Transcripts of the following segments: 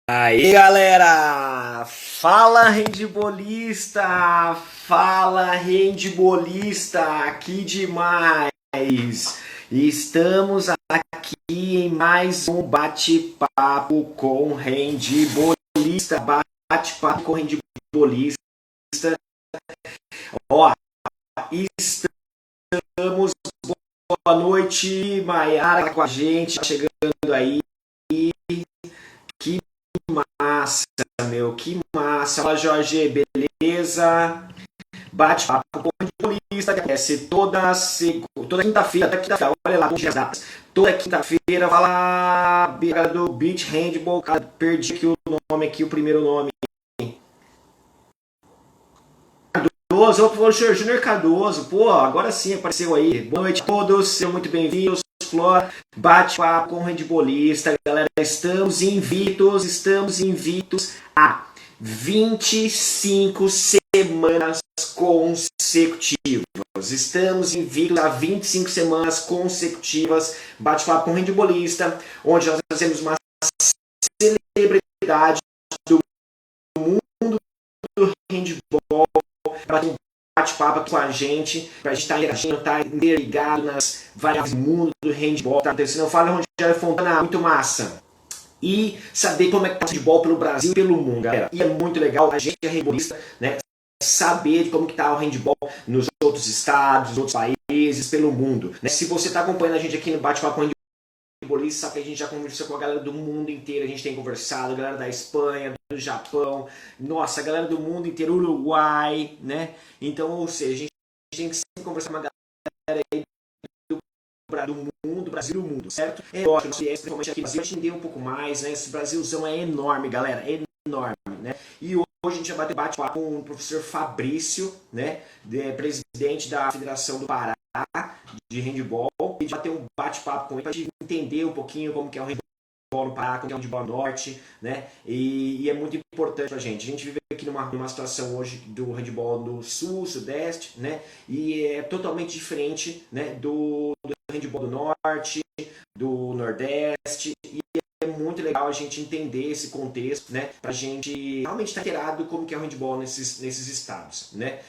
Aí, galera! Fala, handbolista! Fala, handbolista! Que demais! Estamos aqui em mais um bate-papo com handbolista. Bate-papo com handbolista. Ó, estamos. Boa noite, Maiara, com a gente, chegando aí. Que massa, meu, que massa. Fala, Jorge, beleza? Bate-papo com o handbolista, que acontece toda quinta-feira, olha lá, as datas. Toda quinta-feira, fala do Beach Handball, cara, perdi aqui o nome, aqui, o primeiro nome. Cardoso, o professor Júnior Cardoso, pô, agora sim apareceu aí. Boa noite a todos, sejam muito bem-vindos. Flora, bate-papo com o handbolista, galera, estamos invictos a 25 semanas consecutivas. Estamos invictos a 25 semanas consecutivas, bate-papo com o handbolista, onde nós trazemos uma celebridade do mundo do handball para um bate-papo com a gente, pra gente estar interagindo, estar interligado nas variáveis do mundo do handball, tá acontecendo. Fala, Rogério Fontana, muito massa. E saber como é que tá o handball pelo Brasil e pelo mundo, galera. E é muito legal, a gente é handballista, né? Saber de como que tá o handball nos outros estados, nos outros países, pelo mundo. Né? Se você está acompanhando a gente aqui no bate-papo com handbolista, sabe que a gente já conversou com a galera do mundo inteiro, a gente tem conversado, a galera da Espanha, do Japão, nossa, a galera do mundo inteiro, Uruguai, né? Então, ou seja, a gente tem que sempre conversar com a galera aí do mundo, Brasil e do mundo, certo? É lógico, principalmente aqui no Brasil, a gente entende um pouco mais, né? Esse Brasilzão é enorme, galera, é enorme, né? E hoje a gente vai bater bate-papo com o professor Fabrício, né? Presidente da Federação do Pará de handball, e de bater um bate-papo com ele para entender um pouquinho como que é o handball no Pará, como que é o handball no norte, né? E é muito importante pra gente. A gente vive aqui numa situação hoje do handball do sul, sudeste, né? E é totalmente diferente, né? Do handball do norte, do nordeste, e é muito legal a gente entender esse contexto, né? Pra gente realmente estar inteirado como que é o handball nesses estados, né?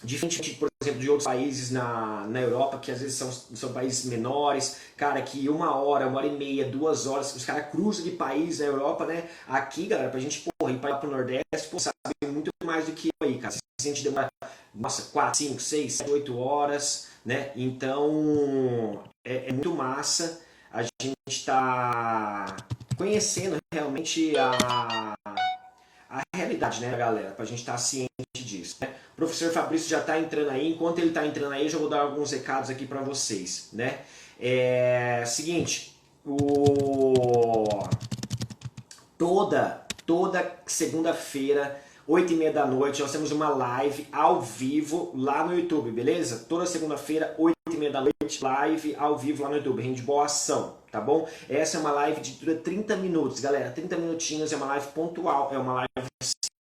Diferente, por exemplo, de outros países na Europa, que às vezes são países menores, cara, que uma hora e meia, 2 horas, os caras cruzam de país na Europa, né? Aqui, galera, pra gente, porra, ir para o Nordeste, pô, sabe muito mais do que eu aí, cara. Se a gente demora, nossa, 4, 5, 6, 7, 8 horas, né? Então, é muito massa a gente tá conhecendo realmente a realidade, né, galera? Pra gente estar ciente disso, né? O professor Fabrício já está entrando aí. Enquanto ele está entrando aí, eu já vou dar alguns recados aqui para vocês, né? Seguinte, toda segunda-feira, 8h30 da noite, nós temos uma live ao vivo lá no YouTube, beleza? Toda segunda-feira, 8h30 da noite, live ao vivo lá no YouTube, Handball Ação, tá bom? Essa é uma live de dura 30 minutos, galera, 30 minutinhos, é uma live pontual, é uma live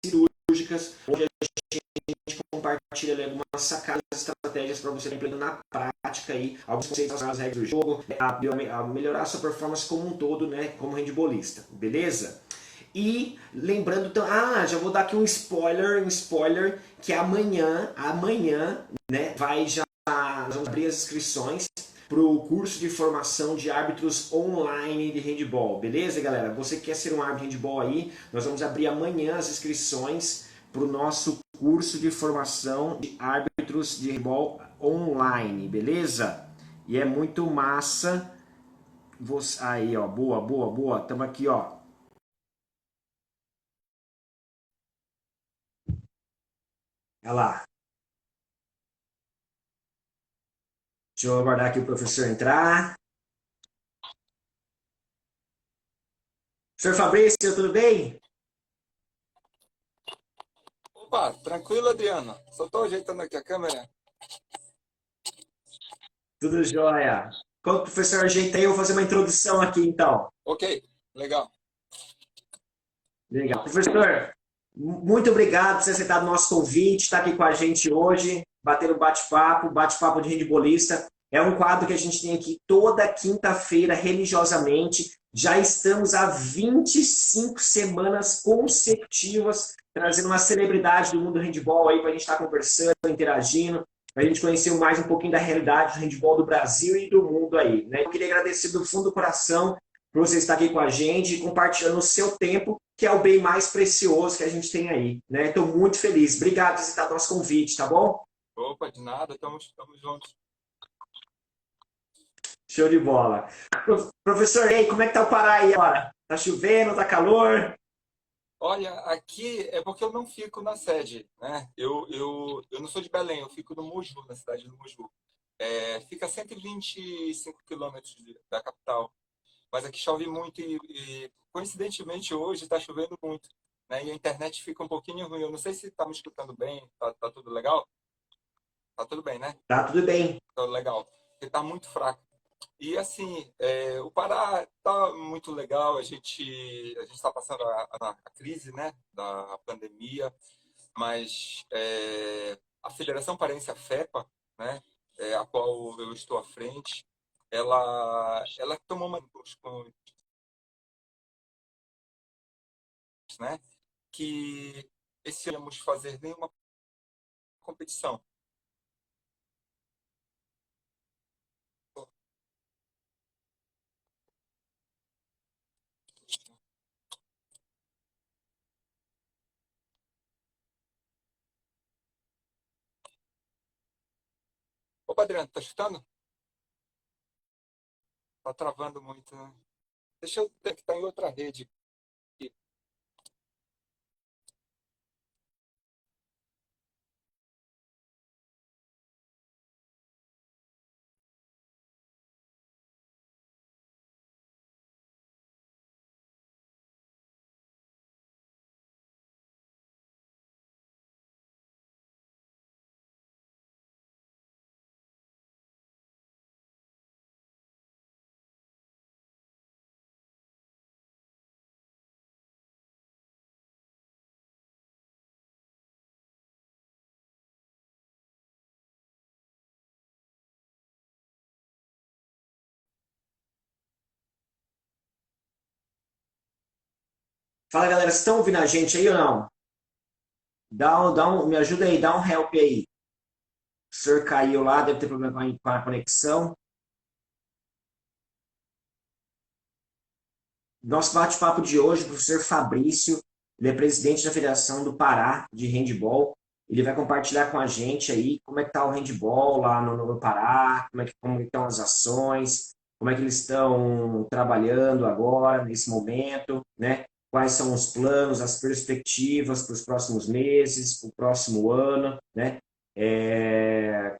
cirúrgicas, onde a gente compartilha ali algumas sacadas, estratégias para você implementar na prática aí, alguns conceitos, as regras do jogo, a melhorar a sua performance como um todo, né, como handbolista, beleza? E lembrando, já vou dar aqui um spoiler, que amanhã, né, nós vamos abrir as inscrições para o curso de formação de árbitros online de handball, beleza, galera? Você que quer ser um árbitro de handball aí, nós vamos abrir amanhã as inscrições para o nosso curso de formação de árbitros de handball online, beleza? E é muito massa. Aí, ó, boa. Tamo aqui, ó. Olha lá. Deixa eu aguardar aqui o professor entrar. Senhor Fabrício, tudo bem? Opa, tranquilo, Adriano. Só estou ajeitando aqui a câmera. Tudo jóia. Quando o professor ajeita aí, eu vou fazer uma introdução aqui, então. Ok, legal. Legal. Professor, muito obrigado por ter aceitado o nosso convite, estar aqui com a gente hoje, bater o bate-papo de handbolista. É um quadro que a gente tem aqui toda quinta-feira, religiosamente, Já estamos há 25 semanas consecutivas trazendo uma celebridade do mundo do handball aí para a gente estar conversando, interagindo, para a gente conhecer mais um pouquinho da realidade do handball do Brasil e do mundo aí, né? Eu queria agradecer do fundo do coração por você estar aqui com a gente e compartilhando o seu tempo, que é o bem mais precioso que a gente tem aí, né? Estou muito feliz. Obrigado por aceitar o nosso convite, tá bom? Opa, de nada, estamos juntos. Show de bola. Professor, e aí, como é que tá o Pará aí agora? Tá chovendo, tá calor? Olha, aqui é porque eu não fico na sede, né? Eu não sou de Belém, eu fico no Moju, na cidade do Moju. Fica a 125 quilômetros da capital. Mas aqui chove muito e coincidentemente hoje está chovendo muito, né? E a internet fica um pouquinho ruim. Eu não sei se está me escutando bem, tá tudo legal? Tá tudo bem, né? Tá tudo bem. Tá legal. Porque tá muito fraco. E assim, o Pará tá muito legal. A gente está passando a crise, né, da pandemia, mas a Federação Paraense, a FEPA, né, a qual eu estou à frente, ela tomou uma né, que esse ano vamos fazer nenhuma competição. Ô, Adriano, tá escutando? Tá travando muito, né? Deixa eu ter que estar em outra rede aqui. Fala, galera, vocês estão ouvindo a gente aí ou não? Me ajuda aí, dá um help aí. O senhor caiu lá, deve ter problema com a conexão. Nosso bate-papo de hoje, o professor Fabrício, ele é presidente da Federação do Pará de Handball. Ele vai compartilhar com a gente aí como é que está o handball lá no Pará, como é que estão as ações, como é que eles estão trabalhando agora, nesse momento, né? Quais são os planos, as perspectivas para os próximos meses, para o próximo ano, né?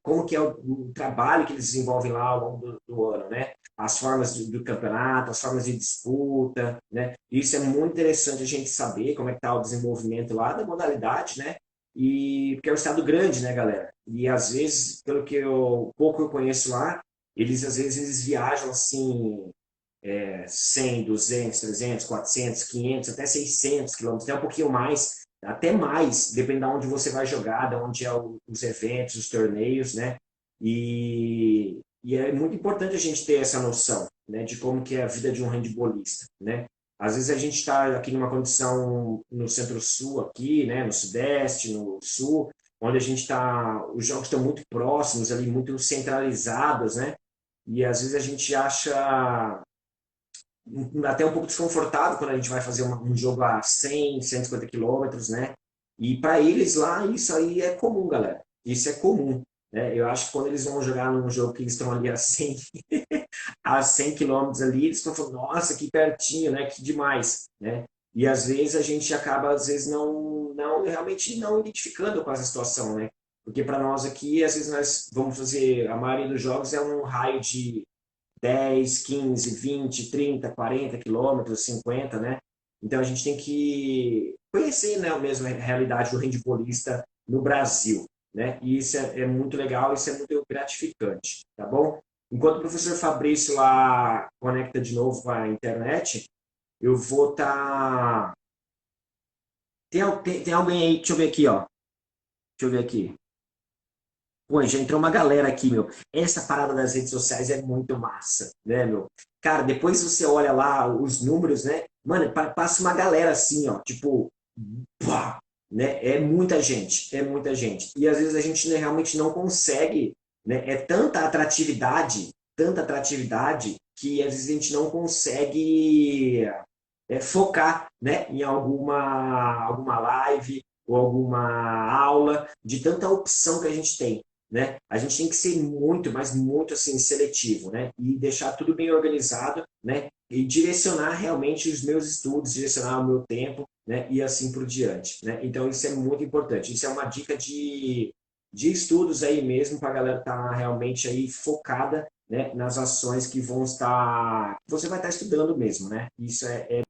Como que é o trabalho que eles desenvolvem lá ao longo do ano, né? As formas do campeonato, as formas de disputa, né? Isso é muito interessante a gente saber como é que está o desenvolvimento lá da modalidade, né? E porque é um estado grande, né, galera? E às vezes, pelo que pouco eu conheço lá, eles às vezes eles viajam assim 100, 200, 300, 400, 500, até 600 quilômetros, até um pouquinho mais, até mais, dependendo de onde você vai jogar, de onde é os eventos, os torneios, né? E é muito importante a gente ter essa noção, né, de como que é a vida de um handbolista, né? Às vezes a gente está aqui numa condição no centro-sul aqui, né, no sudeste, no sul, onde a gente está, os jogos estão muito próximos ali, muito centralizados, né? E às vezes a gente acha até um pouco desconfortável quando a gente vai fazer um jogo a 100, 150 quilômetros, né? E para eles lá, isso aí é comum, galera. Isso é comum. Né? Eu acho que quando eles vão jogar num jogo que eles estão ali a 100, a 100 quilômetros ali, eles estão falando, nossa, que pertinho, né? Que demais, né? E às vezes a gente acaba, às vezes, realmente não identificando com essa situação, né? Porque para nós aqui, às vezes nós vamos fazer, a maioria dos jogos é um raio de 10, 15, 20, 30, 40 quilômetros, 50, né? Então a gente tem que conhecer, né, a mesma realidade do handbolista no Brasil, né? E isso é muito legal, isso é muito gratificante, tá bom? Enquanto o professor Fabrício lá conecta de novo a internet, eu vou estar. Tem alguém aí, deixa eu ver aqui, ó. Deixa eu ver aqui. Pô, já entrou uma galera aqui, meu. Essa parada das redes sociais é muito massa, né, meu? Cara, depois você olha lá os números, né? Mano, passa uma galera assim, ó, tipo, pá, né? É muita gente, é muita gente. E às vezes a gente realmente não consegue, né? É tanta atratividade, que às vezes a gente não consegue focar, né, em alguma live ou alguma aula, de tanta opção que a gente tem. Né? A gente tem que ser muito, mas muito assim, seletivo, né? E deixar tudo bem organizado, né? E direcionar realmente os meus estudos, direcionar o meu tempo, né? E assim por diante, né? Então isso é muito importante. Isso é uma dica de estudos aí mesmo para a galera estar realmente aí focada, né? Nas ações que vão estar, você vai estar estudando mesmo, né? Isso é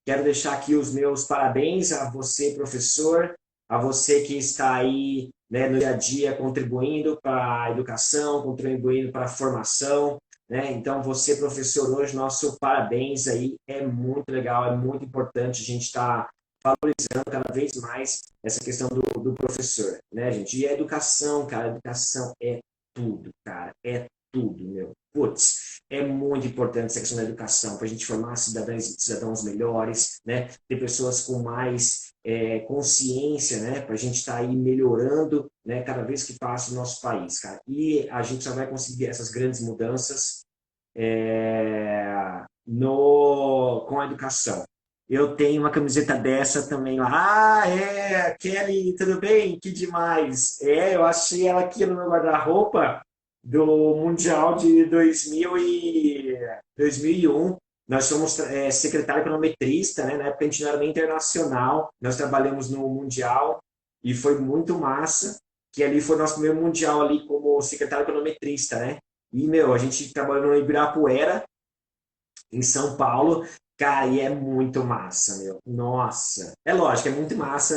Quero deixar aqui os meus parabéns a você, professor, a você que está aí, né, no dia a dia contribuindo para a educação, contribuindo para a formação, né? Então, você, professor, hoje, nosso parabéns aí, é muito legal, é muito importante a gente estar valorizando cada vez mais essa questão do professor, né, gente? E a educação, cara, a educação é tudo, cara, é tudo, meu. Putz, é muito importante essa questão da educação, para a gente formar cidadãos melhores, né? Ter pessoas com mais consciência, né? Para a gente estar aí melhorando, né? Cada vez que passa o nosso país, cara. E a gente só vai conseguir essas grandes mudanças com a educação. Eu tenho uma camiseta dessa também lá. Ah, Kelly, tudo bem? Que demais. Eu achei ela aqui no meu guarda-roupa do Mundial de 2001. Nós somos secretário cronometrista, né? Na época a gente não era nem internacional. Nós trabalhamos no Mundial e foi muito massa, que ali foi nosso primeiro Mundial ali como secretário cronometrista, né? E, meu, a gente trabalhou no Ibirapuera, em São Paulo, cara, e é muito massa, meu. Nossa. É lógico, é muito massa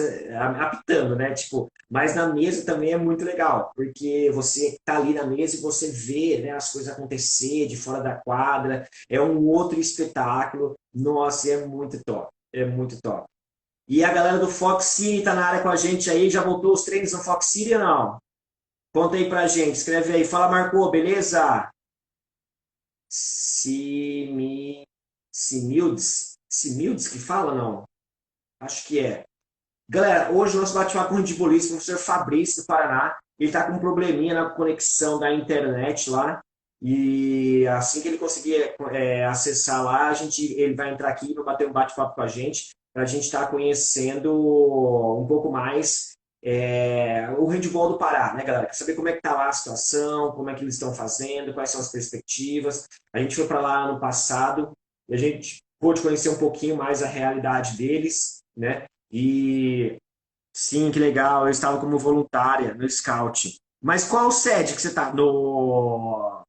apitando, né? Tipo, mas na mesa também é muito legal, porque você tá ali na mesa e você vê, né, as coisas acontecer de fora da quadra, é um outro espetáculo. Nossa, é muito top. É muito top. E a galera do Fox City tá na área com a gente aí, já voltou os treinos no Fox City ou não? Conta aí pra gente, escreve aí. Fala, Marco, beleza? Simi, Simildes que fala, não? Acho que é. Galera, hoje o nosso bate-papo com o handibolista, o professor Fabrício do Paraná, ele está com um probleminha na conexão da internet lá, e assim que ele conseguir acessar lá, ele vai entrar aqui para bater um bate-papo com a gente, para a gente estar conhecendo um pouco mais o handball do Pará, né, galera? Quer saber como é que tá lá a situação, como é que eles estão fazendo, quais são as perspectivas. A gente foi para lá ano passado e a gente pôde conhecer um pouquinho mais a realidade deles, né? E sim, que legal, eu estava como voluntária no Scout. Mas qual sede que você está? No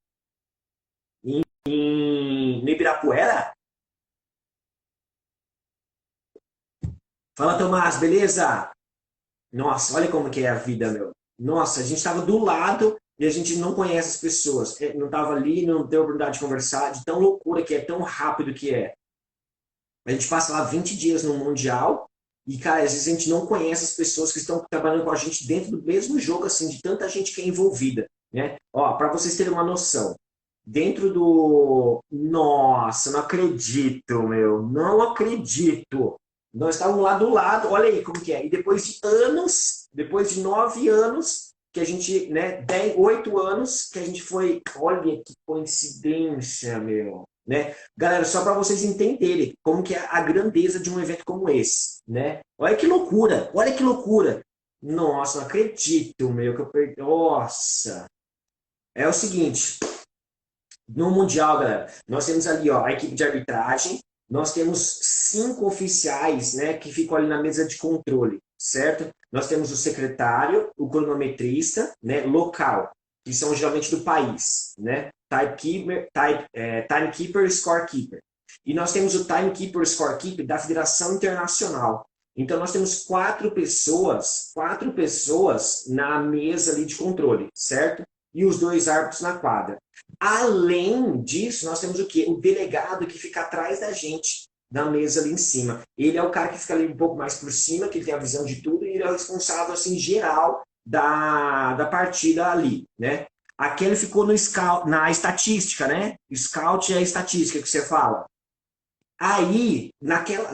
Ibirapuera? Fala, Tomás, beleza? Nossa, olha como que é a vida, meu. Nossa, a gente estava do lado e a gente não conhece as pessoas. Não estava ali, não teve oportunidade de conversar, de tão loucura que é, tão rápido que é. A gente passa lá 20 dias no Mundial e, cara, às vezes a gente não conhece as pessoas que estão trabalhando com a gente dentro do mesmo jogo, assim, de tanta gente que é envolvida, né? Ó, para vocês terem uma noção, dentro do... Nossa, não acredito, meu, não acredito. Nós estávamos lá do lado, olha aí como que é. E depois de anos, depois de 9 anos, que a gente, né, 8 anos, que a gente foi... Olha que coincidência, meu, né? Galera, só para vocês entenderem como que é a grandeza de um evento como esse, né? Olha que loucura, olha que loucura. Nossa, não acredito, meu, que eu perdi. Nossa. É o seguinte, no Mundial, galera, nós temos ali, ó, a equipe de arbitragem, nós temos 5 oficiais, né, que ficam ali na mesa de controle, certo? Nós temos o secretário, o cronometrista, né, local, que são geralmente do país, né? Timekeeper, scorekeeper. E nós temos o timekeeper, scorekeeper da Federação Internacional. Então nós temos quatro pessoas na mesa ali de controle, certo? E os dois árbitros na quadra. Além disso, nós temos o quê? O delegado que fica atrás da gente, na mesa ali em cima. Ele é o cara que fica ali um pouco mais por cima, que ele tem a visão de tudo, e ele é o responsável, assim, geral da partida ali, né? Aquele ficou no scout, na estatística, né? Scout é a estatística que você fala. Aí,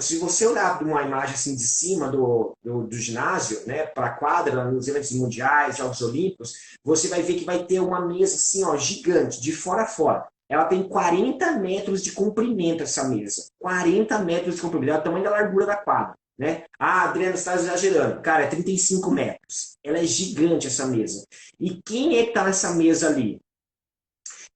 se você olhar uma imagem assim de cima do ginásio, né, para a quadra, nos eventos mundiais, Jogos Olímpicos, você vai ver que vai ter uma mesa assim, ó, gigante, de fora a fora. Ela tem 40 metros de comprimento, essa mesa. 40 metros de comprimento, é o tamanho da largura da quadra. Né? Ah, Adriano, você está exagerando. Cara, é 35 metros. Ela é gigante, essa mesa. E quem é que está nessa mesa ali?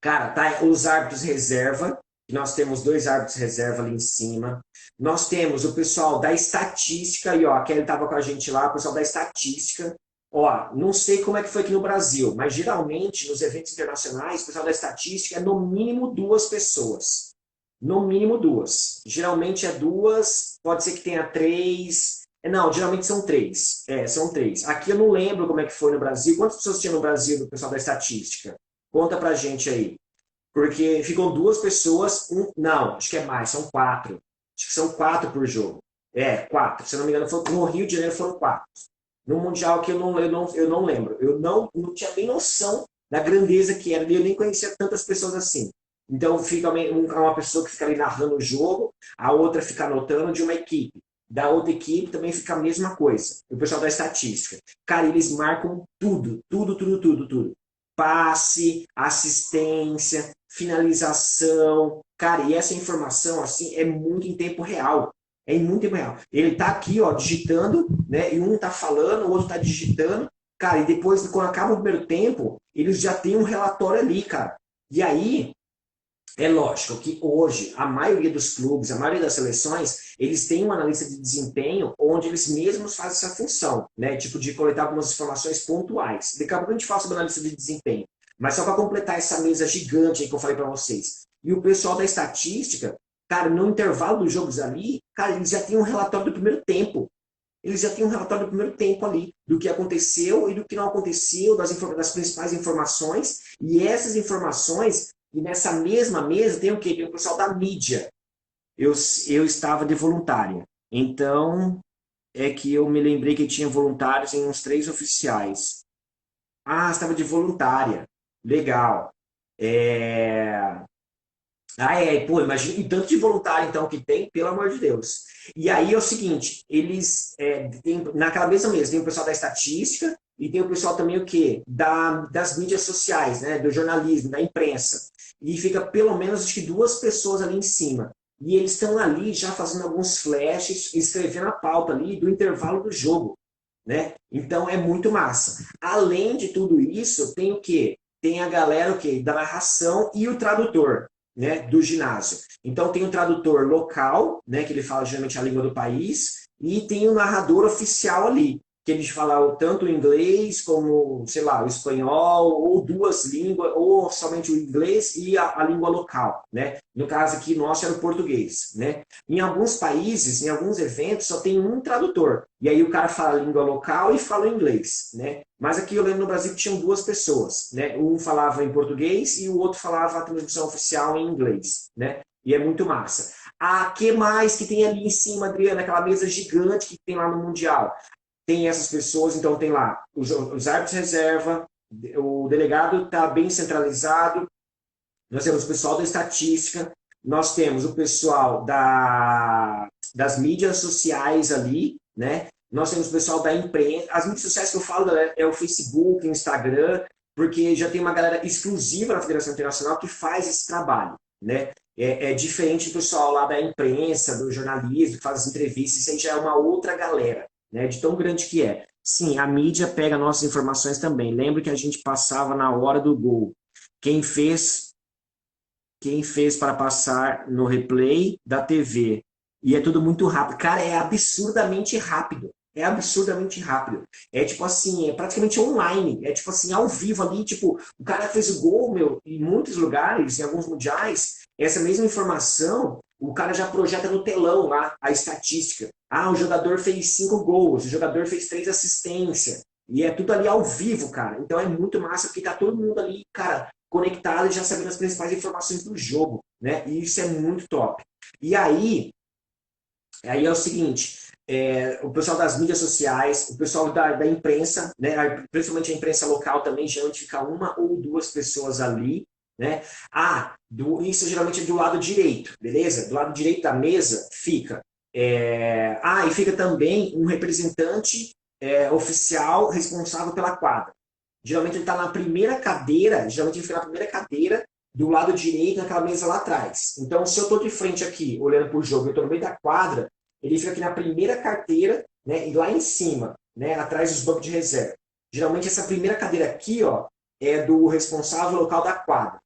Cara, tá os árbitros reserva, nós temos dois árbitros reserva ali em cima. Nós temos o pessoal da estatística, e ó, a Kelly estava com a gente lá, o pessoal da estatística. Ó, não sei como é que foi aqui no Brasil, mas geralmente nos eventos internacionais, o pessoal da estatística é no mínimo duas pessoas. No mínimo duas. Geralmente é duas, pode ser que tenha três. Não, geralmente são três. É, são três. Aqui eu não lembro como é que foi no Brasil. Quantas pessoas tinha no Brasil do pessoal da estatística? Conta pra gente aí. Porque ficam duas pessoas, não, acho que é mais, são quatro. Acho que são quatro por jogo. É, quatro. Se eu não me engano, no Rio de Janeiro foram quatro. No Mundial que eu não lembro. Eu não tinha nem noção da grandeza que era. Eu nem conhecia tantas pessoas assim. Então fica uma pessoa que fica ali narrando o jogo, a outra fica anotando de uma equipe. Da outra equipe também fica a mesma coisa. O pessoal da estatística. Cara, eles marcam tudo, tudo, tudo, tudo, tudo. Passe, assistência, finalização. Cara, e essa informação assim é muito em tempo real. É em muito tempo real. Ele tá aqui, ó, digitando, né? E um tá falando, o outro tá digitando. Cara, e depois, quando acaba o primeiro tempo, eles já têm um relatório ali, cara. E aí, é lógico que hoje a maioria dos clubes, a maioria das seleções, eles têm uma analista de desempenho onde eles mesmos fazem essa função, né? Tipo de coletar algumas informações pontuais. Daqui a pouco a gente fala sobre analista de desempenho. Mas só para completar essa mesa gigante aí que eu falei para vocês. E o pessoal da estatística, cara, no intervalo dos jogos ali, cara, eles já têm um relatório do primeiro tempo. Eles já têm um relatório do primeiro tempo ali, do que aconteceu e do que não aconteceu, das principais informações. E essas informações, e nessa mesma mesa tem o quê? Tem o pessoal da mídia. Eu estava de voluntária. Então, é que eu me lembrei que tinha voluntários em uns 3 oficiais. Ah, estava de voluntária. Legal. É... Ah, é, pô, imagina o tanto de voluntário então que tem, pelo amor de Deus. E aí é o seguinte, eles tem, naquela mesma mesa tem o pessoal da estatística e tem o pessoal também o quê? Das mídias sociais, né? Do jornalismo, da imprensa. E fica pelo menos acho que duas pessoas ali em cima. E eles estão ali já fazendo alguns flashes, escrevendo a pauta ali do intervalo do jogo, né? Então é muito massa. Além de tudo isso, tem o quê? Tem a galera o quê? Da narração e o tradutor, né, do ginásio. Então tem um tradutor local, né, que ele fala geralmente a língua do país, e tem um narrador oficial ali, que ele fala tanto o inglês como, sei lá, o espanhol, ou duas línguas, ou somente o inglês e a língua local, né? No caso aqui nosso era o português, né? Em alguns países, em alguns eventos, só tem um tradutor. E aí o cara fala a língua local e fala o inglês, né? Mas aqui eu lembro no Brasil que tinham duas pessoas, né? Um falava em português e o outro falava a transmissão oficial em inglês, né? E é muito massa. Ah, que mais que tem ali em cima, Adriana? Aquela mesa gigante que tem lá no Mundial. Tem essas pessoas, então tem lá os árbitros reserva, o delegado está bem centralizado, nós temos o pessoal da estatística, nós temos o pessoal das mídias sociais ali, né? Nós temos o pessoal da imprensa. As mídias sociais que eu falo é o Facebook, o Instagram, porque já tem uma galera exclusiva na Federação Internacional que faz esse trabalho, né? É diferente do pessoal lá da imprensa, do jornalismo, que faz as entrevistas, isso aí já é uma outra galera, né? De tão grande que é. Sim, a mídia pega nossas informações também. Lembro que a gente passava na hora do gol. Quem fez para passar no replay da TV. E é tudo muito rápido. Cara, é absurdamente rápido. É absurdamente rápido. É tipo assim, é praticamente online. É tipo assim, ao vivo ali, tipo, o cara fez o gol, meu, em muitos lugares, em alguns mundiais, essa mesma informação, o cara já projeta no telão lá, a estatística. Ah, o jogador fez 5 gols, o jogador fez 3 assistências. E é tudo ali ao vivo, cara. Então é muito massa, porque tá todo mundo ali, cara, conectado e já sabendo as principais informações do jogo, né? E isso é muito top. E aí é o seguinte, o pessoal das mídias sociais, o pessoal da imprensa, né, principalmente a imprensa local também, geralmente fica uma ou duas pessoas ali, né? Isso geralmente é do lado direito, beleza? Do lado direito da mesa fica. E fica também um representante oficial responsável pela quadra. Geralmente ele está na primeira cadeira, geralmente ele fica na primeira cadeira do lado direito naquela mesa lá atrás. Então, se eu estou de frente aqui, olhando para o jogo, eu estou no meio da quadra, ele fica aqui na primeira carteira, né, e lá em cima, né, atrás dos bancos de reserva. Geralmente essa primeira cadeira aqui, ó, é do responsável local da quadra.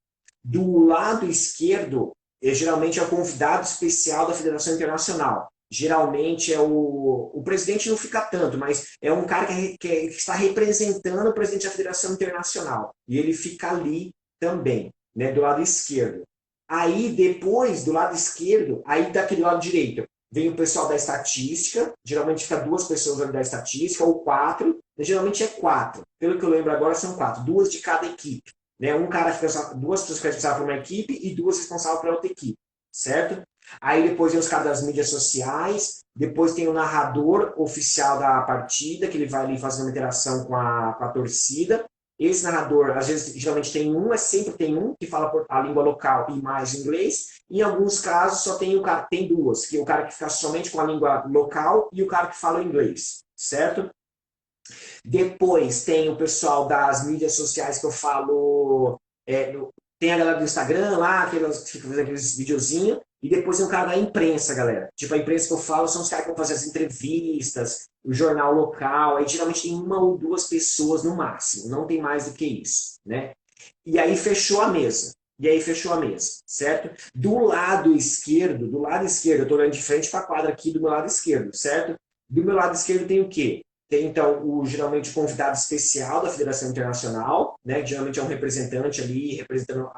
Do lado esquerdo, geralmente é o convidado especial da Federação Internacional. Geralmente é o presidente não fica tanto, mas é um cara que está representando o presidente da Federação Internacional. E ele fica ali também, né, do lado esquerdo. Aí depois, do lado esquerdo, aí daquele lado direito, vem o pessoal da estatística, geralmente fica 2 pessoas ali da estatística, ou 4, geralmente é 4. Pelo que eu lembro agora, são 4, 2 de cada equipe. Né? 2 pessoas responsáveis por uma equipe e 2 responsáveis por outra equipe, certo? Aí depois tem os caras das mídias sociais, depois tem o narrador oficial da partida, que ele vai ali fazendo uma interação com a torcida. Esse narrador, às vezes, geralmente tem sempre tem um que fala a língua local e mais inglês. Em alguns casos, só tem tem 2, que é o cara que fica somente com a língua local e o cara que fala o inglês, certo? Depois tem o pessoal das mídias sociais que eu falo. Tem a galera do Instagram lá, que fica fazendo aqueles videozinhos. E depois tem o cara da imprensa, galera. Tipo, a imprensa que eu falo são os caras que vão fazer as entrevistas, o jornal local. Aí geralmente tem 1 ou 2 pessoas no máximo. Não tem mais do que isso, né? E aí fechou a mesa. Certo? Do lado esquerdo, eu estou olhando de frente para a quadra aqui do meu lado esquerdo, certo? Do meu lado esquerdo tem o quê? Tem, então, geralmente o convidado especial da Federação Internacional, né, que geralmente é um representante ali, representando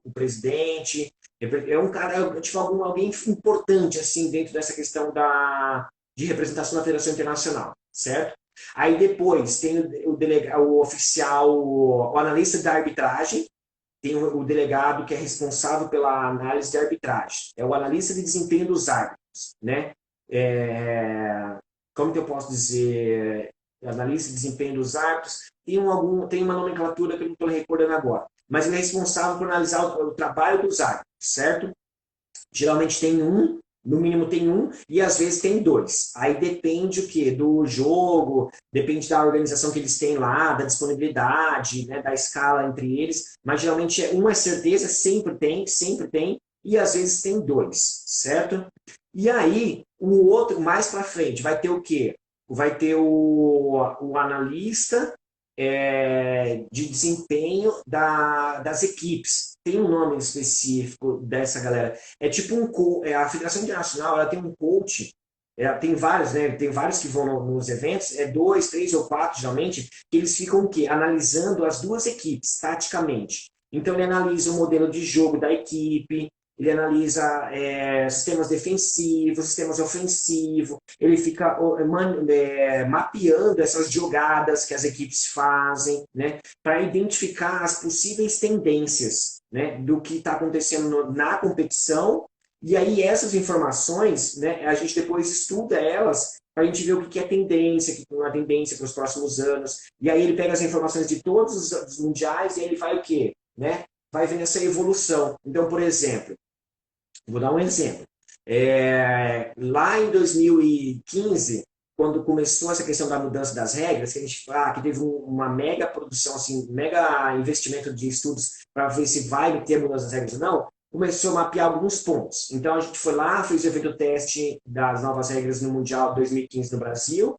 o presidente. É um cara, tipo, alguém importante, assim, dentro dessa questão de representação da Federação Internacional, certo? Aí depois tem o oficial, o analista da arbitragem, tem o delegado que é responsável pela análise de arbitragem. É o analista de desempenho dos árbitros, né? Como que eu posso dizer? Analista de desempenho dos árbitros. Tem uma nomenclatura que eu não estou recordando agora. Mas ele é responsável por analisar o trabalho dos árbitros, certo? Geralmente tem um, no mínimo tem um, e às vezes tem 2. Aí depende o quê? Do jogo, depende da organização que eles têm lá, da disponibilidade, né, da escala entre eles. Mas geralmente um é certeza, sempre tem, e às vezes tem 2, certo? E aí, o outro, mais para frente, vai ter o quê? Vai ter o analista de desempenho das equipes. Tem um nome específico dessa galera. É tipo a Federação Internacional, ela tem um coach, tem vários, né? Tem vários que vão nos eventos, 2, 3 ou 4, geralmente, que eles ficam o quê? Analisando as 2 equipes, taticamente. Então, ele analisa o modelo de jogo da equipe, ele analisa sistemas defensivos, sistemas ofensivos, ele fica mapeando essas jogadas que as equipes fazem, né, para identificar as possíveis tendências, né, do que está acontecendo na competição. E aí essas informações, né, a gente depois estuda elas para a gente ver o que é tendência, o que não é tendência para os próximos anos. E aí ele pega as informações de todos os mundiais e aí ele vai o quê? Né? Vai vendo essa evolução. Então, por exemplo, vou dar um exemplo. Lá em 2015, quando começou essa questão da mudança das regras, que a gente que teve uma mega produção, assim, mega investimento de estudos para ver se vai ter mudança das regras ou não, começou a mapear alguns pontos. Então a gente foi lá, fez o evento teste das novas regras no Mundial 2015 no Brasil.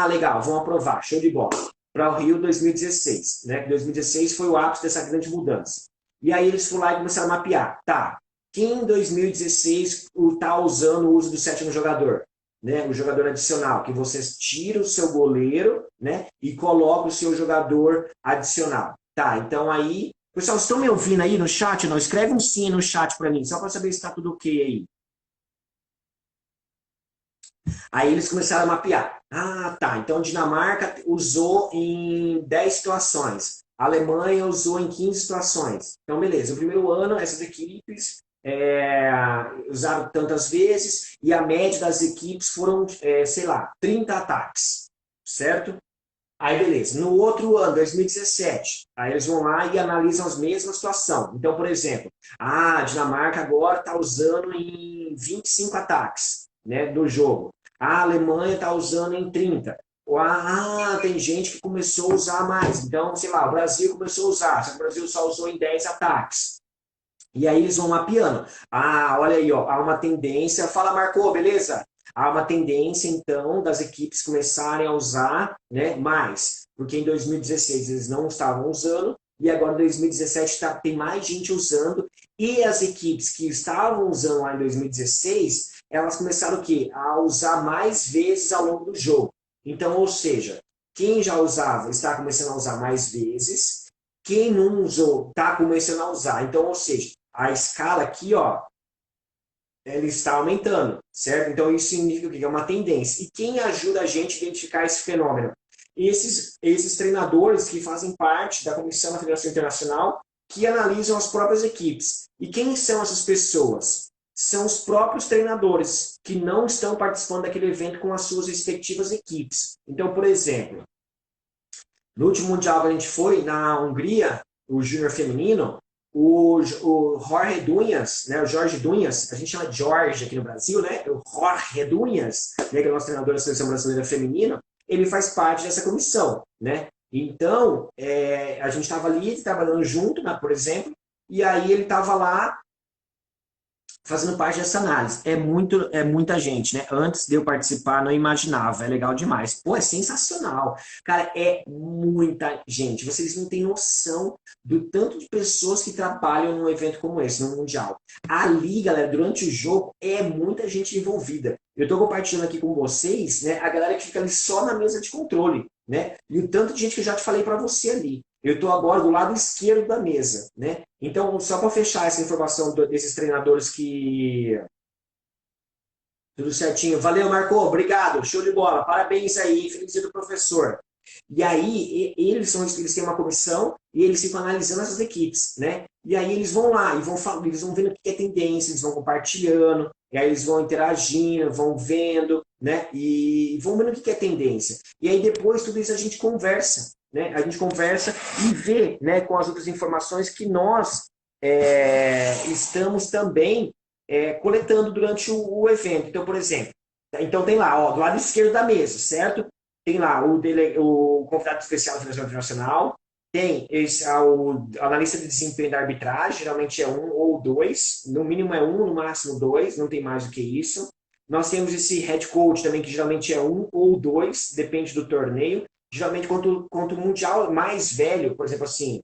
Legal, vão aprovar, show de bola. Para o Rio 2016, né? 2016 foi o ápice dessa grande mudança. E aí eles foram lá e começaram a mapear. Tá, quem em 2016 está usando o uso do 7º jogador? Né? O jogador adicional, que você tira o seu goleiro, né? E coloca o seu jogador adicional. Tá, então aí... Pessoal, estão me ouvindo aí no chat? Não? Escreve um sim no chat para mim, só para saber se está tudo ok aí. Aí eles começaram a mapear. Ah, tá. Então Dinamarca usou em 10 situações. A Alemanha usou em 15 situações. Então, beleza. No primeiro ano, essas equipes usaram tantas vezes e a média das equipes foram, sei lá, 30 ataques. Certo? Aí, beleza. No outro ano, 2017, aí eles vão lá e analisam as mesmas situação. Então, por exemplo, a Dinamarca agora está usando em 25 ataques, né, do jogo. A Alemanha está usando em 30. Tem gente que começou a usar mais. Então, sei lá, o Brasil começou a usar, só que o Brasil só usou em 10 ataques. E aí eles vão mapeando. Ah, olha aí, ó, há uma tendência. Fala, Marcou, beleza? Há uma tendência, então, das equipes começarem a usar, né, mais. Porque em 2016 eles não estavam usando, e agora em 2017 tem mais gente usando. E as equipes que estavam usando lá em 2016, elas começaram o quê? A usar mais vezes ao longo do jogo. Então, ou seja, quem já usava está começando a usar mais vezes, quem não usou está começando a usar. Então, ou seja, a escala aqui, ó, ela está aumentando, certo? Então isso significa que é uma tendência. E quem ajuda a gente a identificar esse fenômeno? Esses treinadores que fazem parte da comissão da Federação Internacional que analisam as próprias equipes. E quem são essas pessoas? São os próprios treinadores que não estão participando daquele evento com as suas respectivas equipes. Então, por exemplo, no último Mundial que a gente foi, na Hungria, o Júnior Feminino, o Jorge Dunhas, né, o Jorge Dunhas, a gente chama de Jorge aqui no Brasil, né, o Jorge Dunhas, né, que é o nosso treinador da Seleção Brasileira Feminina, ele faz parte dessa comissão, né? Então, a gente estava ali trabalhando junto, né, por exemplo, e aí ele estava lá fazendo parte dessa análise. É muita gente, né? Antes de eu participar, não imaginava. É legal demais. Pô, é sensacional. Cara, é muita gente. Vocês não têm noção do tanto de pessoas que trabalham num evento como esse, no Mundial. Ali, galera, durante o jogo, é muita gente envolvida. Eu estou compartilhando aqui com vocês, né, a galera que fica ali só na mesa de controle, né? E o tanto de gente que eu já te falei para você ali. Eu estou agora do lado esquerdo da mesa, né? Então, só para fechar essa informação desses treinadores que... Tudo certinho. Valeu, Marco. Obrigado. Show de bola. Parabéns aí. Feliz dia do professor. E aí, eles têm uma comissão e eles ficam analisando essas equipes, né? E aí eles vão lá e eles vão vendo o que é tendência, eles vão compartilhando, e aí eles vão interagindo, vão vendo, né? E vão vendo o que é tendência. E aí depois tudo isso a gente conversa, né? A gente conversa e vê, né, com as outras informações que nós estamos também coletando durante o evento. Então, por exemplo, então tem lá, ó, do lado esquerdo da mesa, certo? Tem lá o convidado especial da Federação Internacional, tem o analista de desempenho da arbitragem, geralmente é um ou dois, no mínimo é um, no máximo dois, não tem mais do que isso. Nós temos esse head coach também, que geralmente é um ou dois, depende do torneio. Geralmente, quanto o mundial mais velho, por exemplo, assim,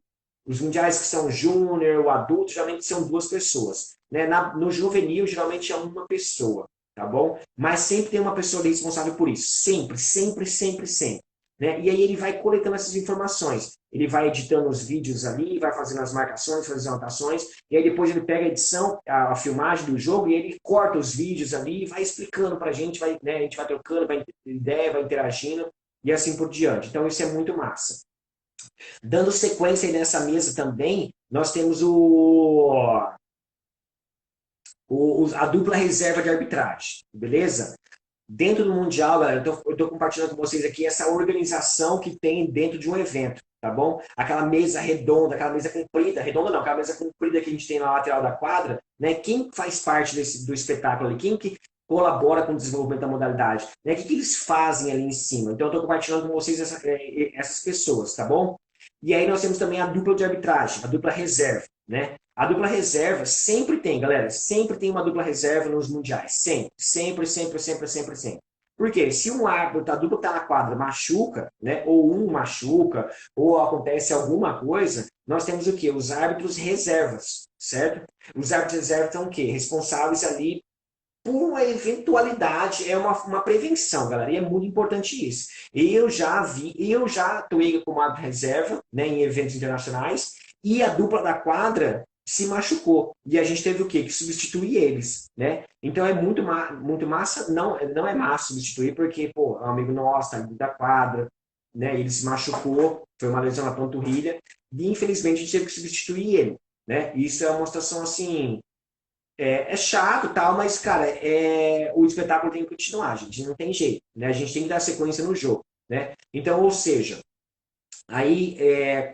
os mundiais que são júnior ou adulto, geralmente são duas pessoas. Né? No juvenil, geralmente é uma pessoa, tá bom? Mas sempre tem uma pessoa ali responsável por isso. Sempre, sempre, sempre, sempre. Né? E aí ele vai coletando essas informações. Ele vai editando os vídeos ali, vai fazendo as marcações, fazendo as anotações, e aí depois ele pega a edição, a filmagem do jogo, e ele corta os vídeos ali, e vai explicando pra gente, né, a gente vai trocando, vai ideia, vai interagindo, e assim por diante. Então isso é muito massa. Dando sequência aí nessa mesa também, nós temos a dupla reserva de arbitragem, beleza? Dentro do Mundial, galera, eu estou compartilhando com vocês aqui essa organização que tem dentro de um evento, tá bom? Aquela mesa redonda, aquela mesa comprida, redonda não, aquela mesa comprida que a gente tem na lateral da quadra, né? Quem faz parte do espetáculo ali? Quem que colabora com o desenvolvimento da modalidade? Né? O que eles fazem ali em cima? Então eu estou compartilhando com vocês essas pessoas, tá bom? E aí nós temos também a dupla de arbitragem, a dupla reserva, né? A dupla reserva sempre tem, galera, sempre tem uma dupla reserva nos mundiais. Sempre, sempre, sempre, sempre, sempre, sempre. Por quê? Se um árbitro, a dupla está na quadra, machuca, né? Ou um machuca, ou acontece alguma coisa, nós temos o quê? Os árbitros reservas, certo? Os árbitros reservas são o quê? Responsáveis ali por uma eventualidade, é uma prevenção, galera, e é muito importante isso. Eu já atuei como árbitro reserva, né, em eventos internacionais, e a dupla da quadra se machucou. E a gente teve o quê? Que substituir eles, né? Então é muito massa, não é massa substituir, porque, pô, é um amigo nosso, tá ali da quadra, né? Ele se machucou, foi uma lesão na panturrilha, e infelizmente a gente teve que substituir ele, né? E isso é uma situação assim, é chato e tal, mas, cara, o espetáculo tem que continuar, gente, não tem jeito, né? A gente tem que dar sequência no jogo, né? Então, ou seja, aí,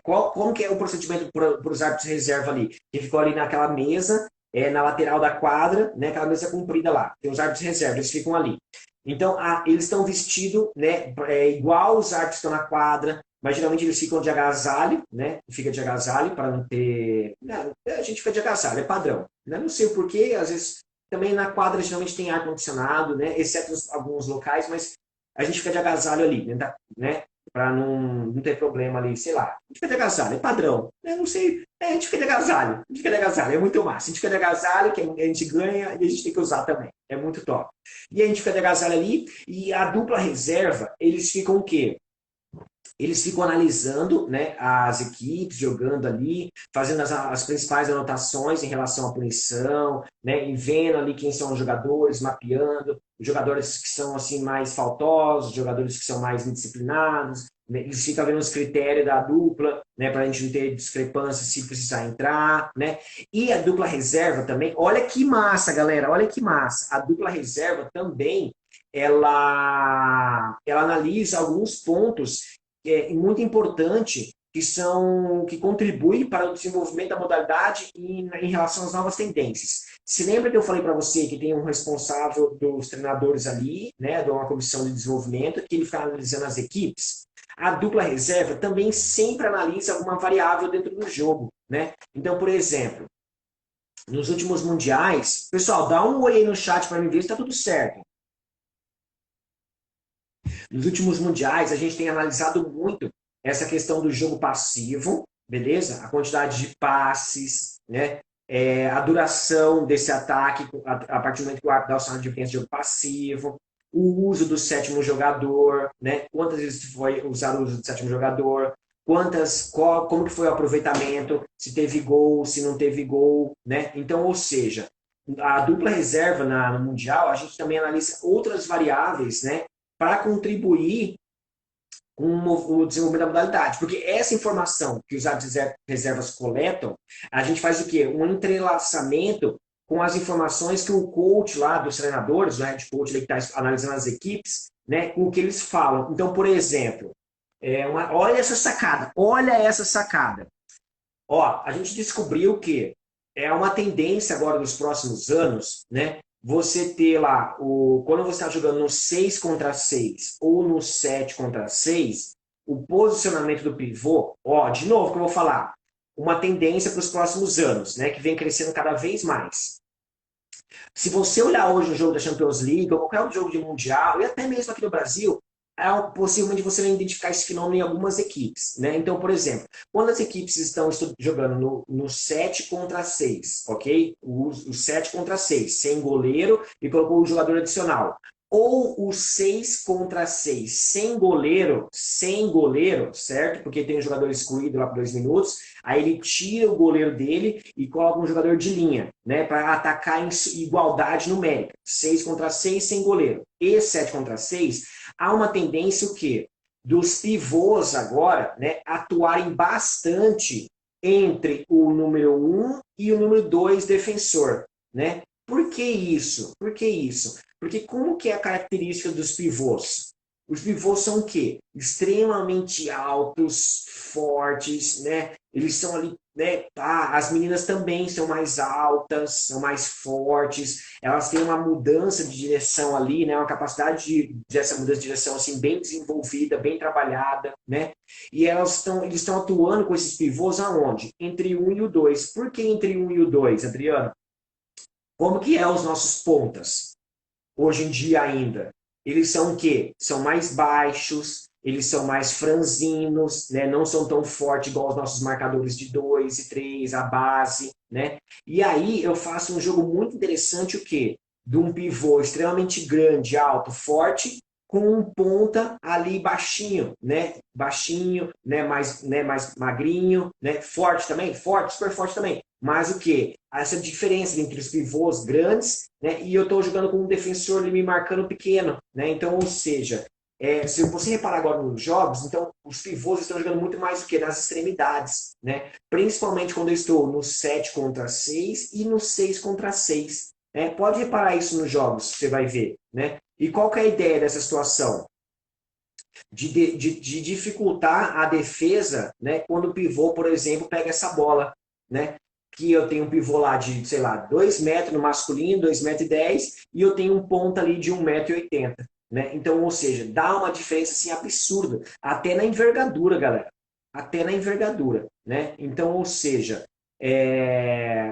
como que é o procedimento para os árbitros de reserva ali? Que ficou ali naquela mesa, na lateral da quadra, né, aquela mesa comprida lá. Tem os árbitros de reserva, eles ficam ali. Então, eles estão vestidos, né, igual os árbitros que estão na quadra, mas geralmente eles ficam de agasalho, né? Fica de agasalho para não ter. Não, a gente fica de agasalho, é padrão. Né? Não sei o porquê, às vezes também na quadra geralmente tem ar-condicionado, né? Exceto alguns locais, mas a gente fica de agasalho ali, né? Para não ter problema ali, sei lá. A gente fica de agasalho, é padrão. Eu não sei, a gente fica de agasalho, é muito massa. A gente fica de agasalho, que a gente ganha e a gente tem que usar também. É muito top. E a gente fica de agasalho ali, e a dupla reserva, eles ficam o quê? Eles ficam analisando, né, as equipes, jogando ali, fazendo as principais anotações em relação à punição, né, e vendo ali quem são os jogadores, mapeando, os jogadores que são assim mais faltosos, os jogadores que são mais indisciplinados, né, eles ficam vendo os critérios da dupla, né, para a gente não ter discrepância se precisar entrar, né, e a dupla reserva também, olha que massa, galera, olha que massa, a dupla reserva também, ela analisa alguns pontos muito importante que contribuem para o desenvolvimento da modalidade em relação às novas tendências. Se lembra que eu falei para você que tem um responsável dos treinadores ali, né, de uma comissão de desenvolvimento, que ele fica analisando as equipes? A dupla reserva também sempre analisa alguma variável dentro do jogo, né? Então, por exemplo, nos últimos mundiais, pessoal, dá um oi aí no chat para mim ver se está tudo certo. Nos últimos mundiais, a gente tem analisado muito essa questão do jogo passivo, beleza? A quantidade de passes, né? A duração desse ataque a partir do momento que o árbitro dá o sinal de defesa de jogo passivo, o uso do sétimo jogador, né? Quantas vezes foi usado o uso do sétimo jogador, como que foi o aproveitamento, se teve gol, se não teve gol, né? Então, ou seja, a dupla reserva no Mundial, a gente também analisa outras variáveis, né? Para contribuir com o desenvolvimento da modalidade. Porque essa informação que os árbitros reservas coletam, a gente faz o quê? Um entrelaçamento com as informações que o coach lá dos treinadores, o head coach que está analisando as equipes, né, com o que eles falam. Então, por exemplo, olha essa sacada, olha essa sacada. Ó, a gente descobriu que é uma tendência agora nos próximos anos, né? Você ter lá, quando você está jogando no 6 contra 6 ou no 7 contra 6, o posicionamento do pivô, ó, de novo que eu vou falar, uma tendência para os próximos anos, né? Que vem crescendo cada vez mais. Se você olhar hoje o jogo da Champions League, ou qualquer outro jogo de Mundial, e até mesmo aqui no Brasil, possivelmente você vai identificar esse fenômeno em algumas equipes. Né? Então, por exemplo, quando as equipes estão jogando no 7 contra 6, ok? O 7 contra 6, sem goleiro e colocou o jogador adicional. Ou o 6 contra 6 sem goleiro, certo? Porque tem um jogador excluído lá por 2 minutos, aí ele tira o goleiro dele e coloca um jogador de linha, né? Para atacar em igualdade numérica. 6 contra 6 sem goleiro. E 7 contra 6, há uma tendência o quê? Dos pivôs agora, né, atuarem bastante entre o número 1 e o número 2 defensor, né? Por que isso? Por que isso? Porque como que é a característica dos pivôs? Os pivôs são o quê? Extremamente altos, fortes, né? Eles são ali, né? As meninas também são mais altas, são mais fortes, elas têm uma mudança de direção ali, né? Uma capacidade dessa mudança de direção assim bem desenvolvida, bem trabalhada, né? E eles estão atuando com esses pivôs aonde? Entre o 1 e o 2. Por que entre o 1 e o 2, Adriano? Como que é os nossos pontas? Hoje em dia ainda. Eles são o quê? São mais baixos, eles são mais franzinos, né? Não são tão fortes igual os nossos marcadores de 2 e 3, a base, né? E aí eu faço um jogo muito interessante, o quê? De um pivô extremamente grande, alto, forte, com um ponta ali baixinho, né? Baixinho, mais magrinho, né? Forte também, forte, super forte também. Mas o que? Essa diferença entre os pivôs grandes, né? E eu estou jogando com um defensor ali me marcando pequeno, né? Então, ou seja, se você reparar agora nos jogos, então os pivôs estão jogando muito mais o que? Nas extremidades, né? Principalmente quando eu estou no 7 contra 6 e no 6 contra 6. Né? Pode reparar isso nos jogos, você vai ver, né? E qual que é a ideia dessa situação? De dificultar a defesa, né, quando o pivô, por exemplo, pega essa bola, né? Que eu tenho um pivô lá de, sei lá, 2 metros no masculino, 2,10 m, e eu tenho um ponta ali de 1,80 m. Né? Então, ou seja, dá uma diferença assim absurda, até na envergadura, galera. Até na envergadura, né? Então, ou seja,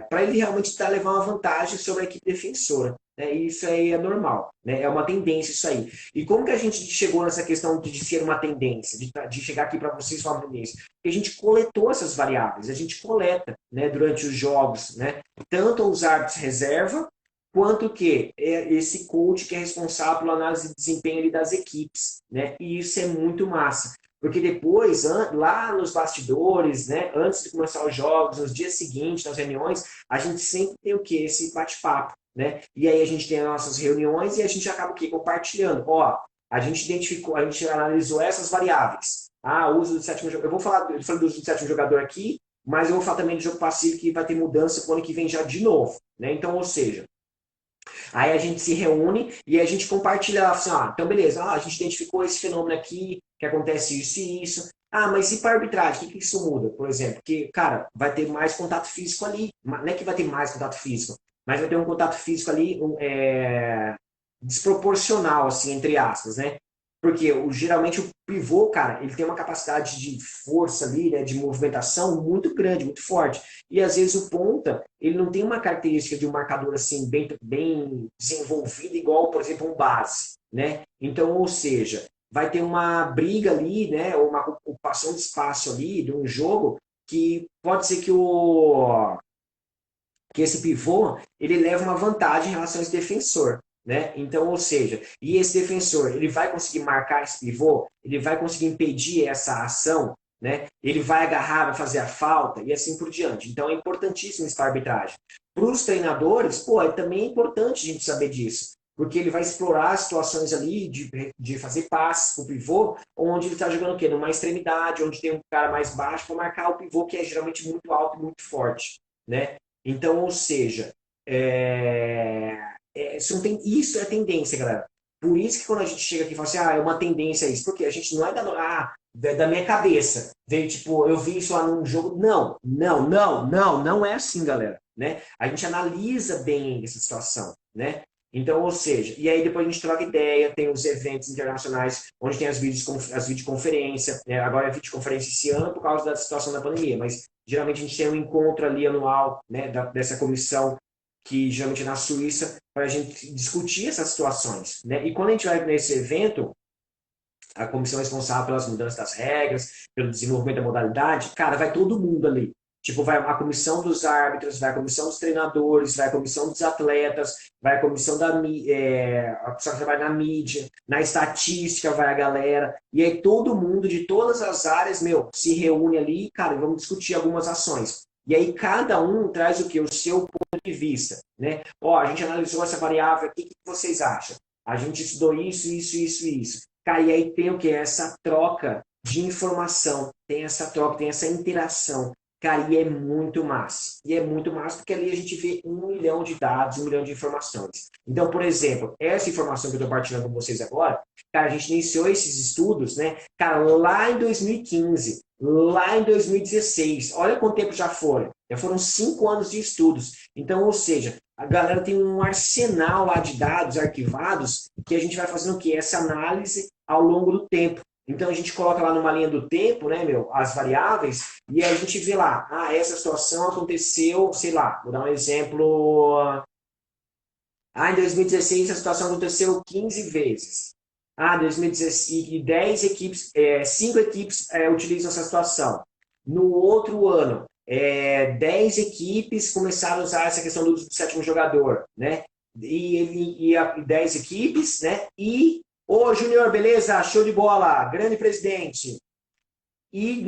para ele realmente levar uma vantagem sobre a equipe defensora. Né? Isso aí é normal, né? É uma tendência isso aí. E como que a gente chegou nessa questão de ser uma tendência, de chegar aqui para vocês falar uma tendência? Porque a gente coletou essas variáveis, a gente coleta, né, durante os jogos, né? Tanto os árbitros reserva, quanto que esse coach que é responsável pela análise de desempenho ali das equipes, né? E isso é muito massa. Porque depois, lá nos bastidores, né, antes de começar os jogos, nos dias seguintes, nas reuniões, a gente sempre tem o quê? Esse bate-papo, né? E aí a gente tem as nossas reuniões e a gente acaba o quê? Compartilhando. Ó, a gente identificou, a gente analisou essas variáveis. Ah, o uso do sétimo jogador. Eu falei do uso do sétimo jogador aqui, mas eu vou falar também do jogo passivo que vai ter mudança para o ano que vem já de novo, né? Então, ou seja, aí a gente se reúne e a gente compartilha assim, então beleza, a gente identificou esse fenômeno aqui, que acontece isso e isso. Ah, mas e para a arbitragem? O que isso muda, por exemplo? Porque, cara, vai ter mais contato físico ali. Não é que vai ter mais contato físico, mas vai ter um contato físico ali desproporcional, assim, entre aspas, né? Porque geralmente o pivô, cara, ele tem uma capacidade de força ali, né, de movimentação muito grande, muito forte. E às vezes o ponta, ele não tem uma característica de um marcador assim bem desenvolvido, igual, por exemplo, um base, né? Então, ou seja, vai ter uma briga ali, né, ou uma ocupação de espaço ali de um jogo que pode ser que esse pivô ele leva uma vantagem em relação a esse defensor. Né? Então, ou seja, e esse defensor, ele vai conseguir marcar esse pivô, ele vai conseguir impedir essa ação, né? Ele vai agarrar, vai fazer a falta e assim por diante. Então, é importantíssimo isso para a arbitragem. Para os treinadores, também é importante a gente saber disso, porque ele vai explorar situações ali de fazer passes para o pivô, onde ele está jogando o quê? Numa extremidade, onde tem um cara mais baixo para marcar o pivô, que é geralmente muito alto e muito forte, né? Então, ou seja, isso, isso é tendência, galera. Por isso que quando a gente chega aqui e fala assim, é uma tendência isso, porque a gente não é da minha cabeça. Veio tipo, eu vi isso lá num jogo. Não é assim, galera. Né? A gente analisa bem essa situação, né? Então, ou seja, e aí depois a gente troca ideia, tem os eventos internacionais, onde tem as videoconferências, né? Agora é videoconferência esse ano por causa da situação da pandemia, mas geralmente a gente tem um encontro ali anual, né, dessa comissão que geralmente é na Suíça, para a gente discutir essas situações. Né? E quando a gente vai nesse evento, a comissão responsável pelas mudanças das regras, pelo desenvolvimento da modalidade, cara, vai todo mundo ali. Tipo, vai a comissão dos árbitros, vai a comissão dos treinadores, vai a comissão dos atletas, vai a comissão a pessoa que trabalha na mídia, na estatística vai a galera, e aí todo mundo de todas as áreas, se reúne ali, cara, e vamos discutir algumas ações. E aí cada um traz o quê? O seu ponto de vista, né? A gente analisou essa variável aqui, o que vocês acham? A gente estudou isso. Cara, e aí tem o quê? Essa troca de informação, tem essa troca, tem essa interação. Cara, e é muito massa. E é muito massa porque ali a gente vê 1 milhão de dados, 1 milhão de informações. Então, por exemplo, essa informação que eu estou partilhando com vocês agora, cara, a gente iniciou esses estudos, né? Cara, lá em 2015, lá em 2016. Olha quanto tempo já foram. Já foram 5 anos de estudos. Então, ou seja, a galera tem um arsenal lá de dados arquivados que a gente vai fazendo o quê? Essa análise ao longo do tempo. Então a gente coloca lá numa linha do tempo, né, as variáveis, e aí a gente vê lá, essa situação aconteceu, sei lá, vou dar um exemplo. Em 2016 a situação aconteceu 15 vezes. Em 2016, 10 equipes, 5 equipes utilizam essa situação. No outro ano, 10 equipes começaram a usar essa questão do sétimo jogador, né? E 10 equipes, né? E Ô, Júnior, beleza? Show de bola. Grande presidente. E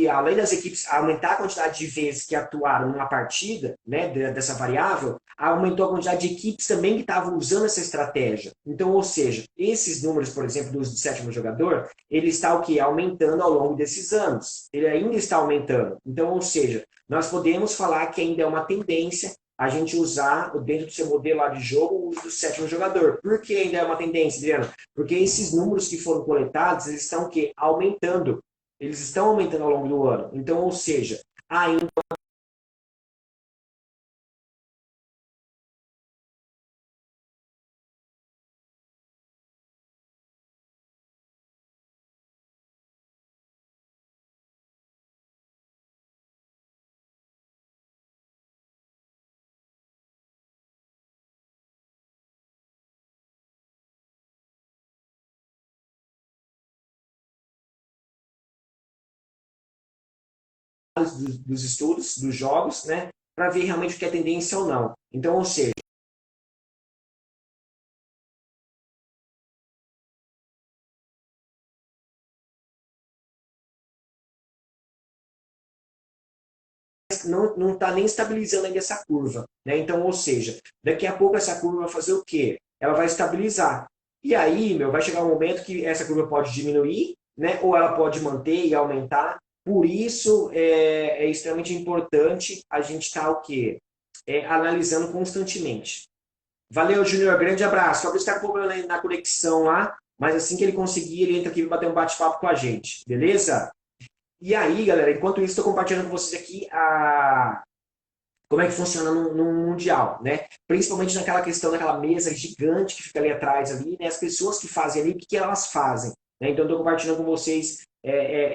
além das equipes aumentar a quantidade de vezes que atuaram numa partida, né, dessa variável, aumentou a quantidade de equipes também que estavam usando essa estratégia. Então, ou seja, esses números, por exemplo, do uso do sétimo jogador, ele está o quê? Aumentando ao longo desses anos. Ele ainda está aumentando. Então, ou seja, nós podemos falar que ainda é uma tendência a gente usar, dentro do seu modelo lá de jogo, o uso do sétimo jogador. Por que ainda é uma tendência, Adriano? Porque esses números que foram coletados, eles estão o quê? Aumentando. Eles estão aumentando ao longo do ano. Então, ou seja, ainda dos estudos, dos jogos, né, para ver realmente o que é tendência ou não. Então, ou seja, não está nem estabilizando ainda essa curva. Né? Então, ou seja, daqui a pouco essa curva vai fazer o quê? Ela vai estabilizar. E aí, vai chegar um momento que essa curva pode diminuir, né? Ou ela pode manter e aumentar. Por isso, é extremamente importante a gente estar o quê? Analisando constantemente. Valeu, Júnior. Grande abraço. Talvez está com problema na conexão lá, mas assim que ele conseguir, ele entra aqui e bater um bate-papo com a gente. Beleza? E aí, galera, enquanto isso, estou compartilhando com vocês aqui como é que funciona no Mundial, né? Principalmente naquela questão daquela mesa gigante que fica ali atrás, ali, né? As pessoas que fazem ali, o que elas fazem. Né? Então, estou compartilhando com vocês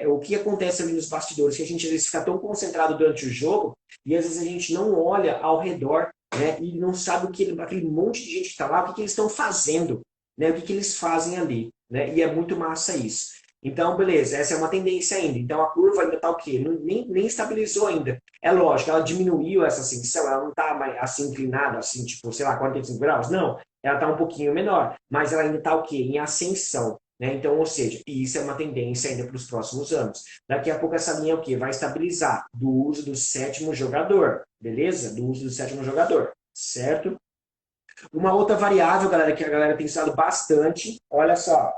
o que acontece ali nos bastidores, que a gente às vezes fica tão concentrado durante o jogo e às vezes a gente não olha ao redor, né? E não sabe aquele monte de gente que está lá, o que eles estão fazendo, né? O que eles fazem ali, né? E é muito massa isso. Então, beleza, essa é uma tendência ainda. Então, a curva ainda está o quê? Nem estabilizou ainda. É lógico, ela diminuiu essa ascensão, ela não está mais assim inclinada, assim, tipo, sei lá, 45 graus. Não, ela está um pouquinho menor, mas ela ainda está o quê? Em ascensão. Né? Então, ou seja, isso é uma tendência ainda para os próximos anos. Daqui a pouco essa linha é o quê? Vai estabilizar do uso do sétimo jogador, beleza? Do uso do sétimo jogador, certo? Uma outra variável, galera, que a galera tem usado bastante, olha só,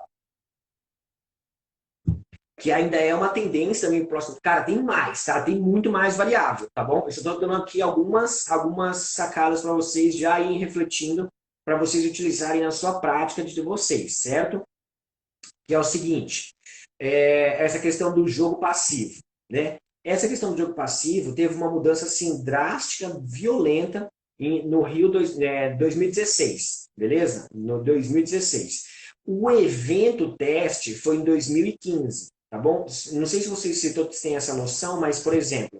que ainda é uma tendência também próximo. Cara, tem mais, tá? Tem muito mais variável, tá bom? Eu só estou dando aqui algumas sacadas para vocês já irem refletindo, para vocês utilizarem na sua prática de vocês, certo? Que é o seguinte, essa questão do jogo passivo, né? Essa questão do jogo passivo teve uma mudança assim drástica, violenta no Rio 2016, beleza? No 2016. O evento teste foi em 2015, tá bom? Não sei se todos têm essa noção, mas, por exemplo,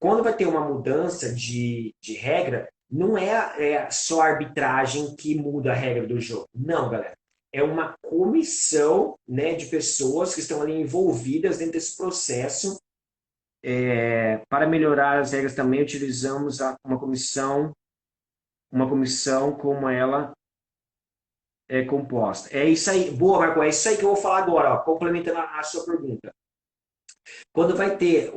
quando vai ter uma mudança de regra, não é só a arbitragem que muda a regra do jogo. Não, galera. É uma comissão, né, de pessoas que estão ali envolvidas dentro desse processo. Para melhorar as regras também utilizamos uma comissão como ela é composta. É isso aí. Boa, Marco. É isso aí que eu vou falar agora, ó, complementando a sua pergunta. Quando vai ter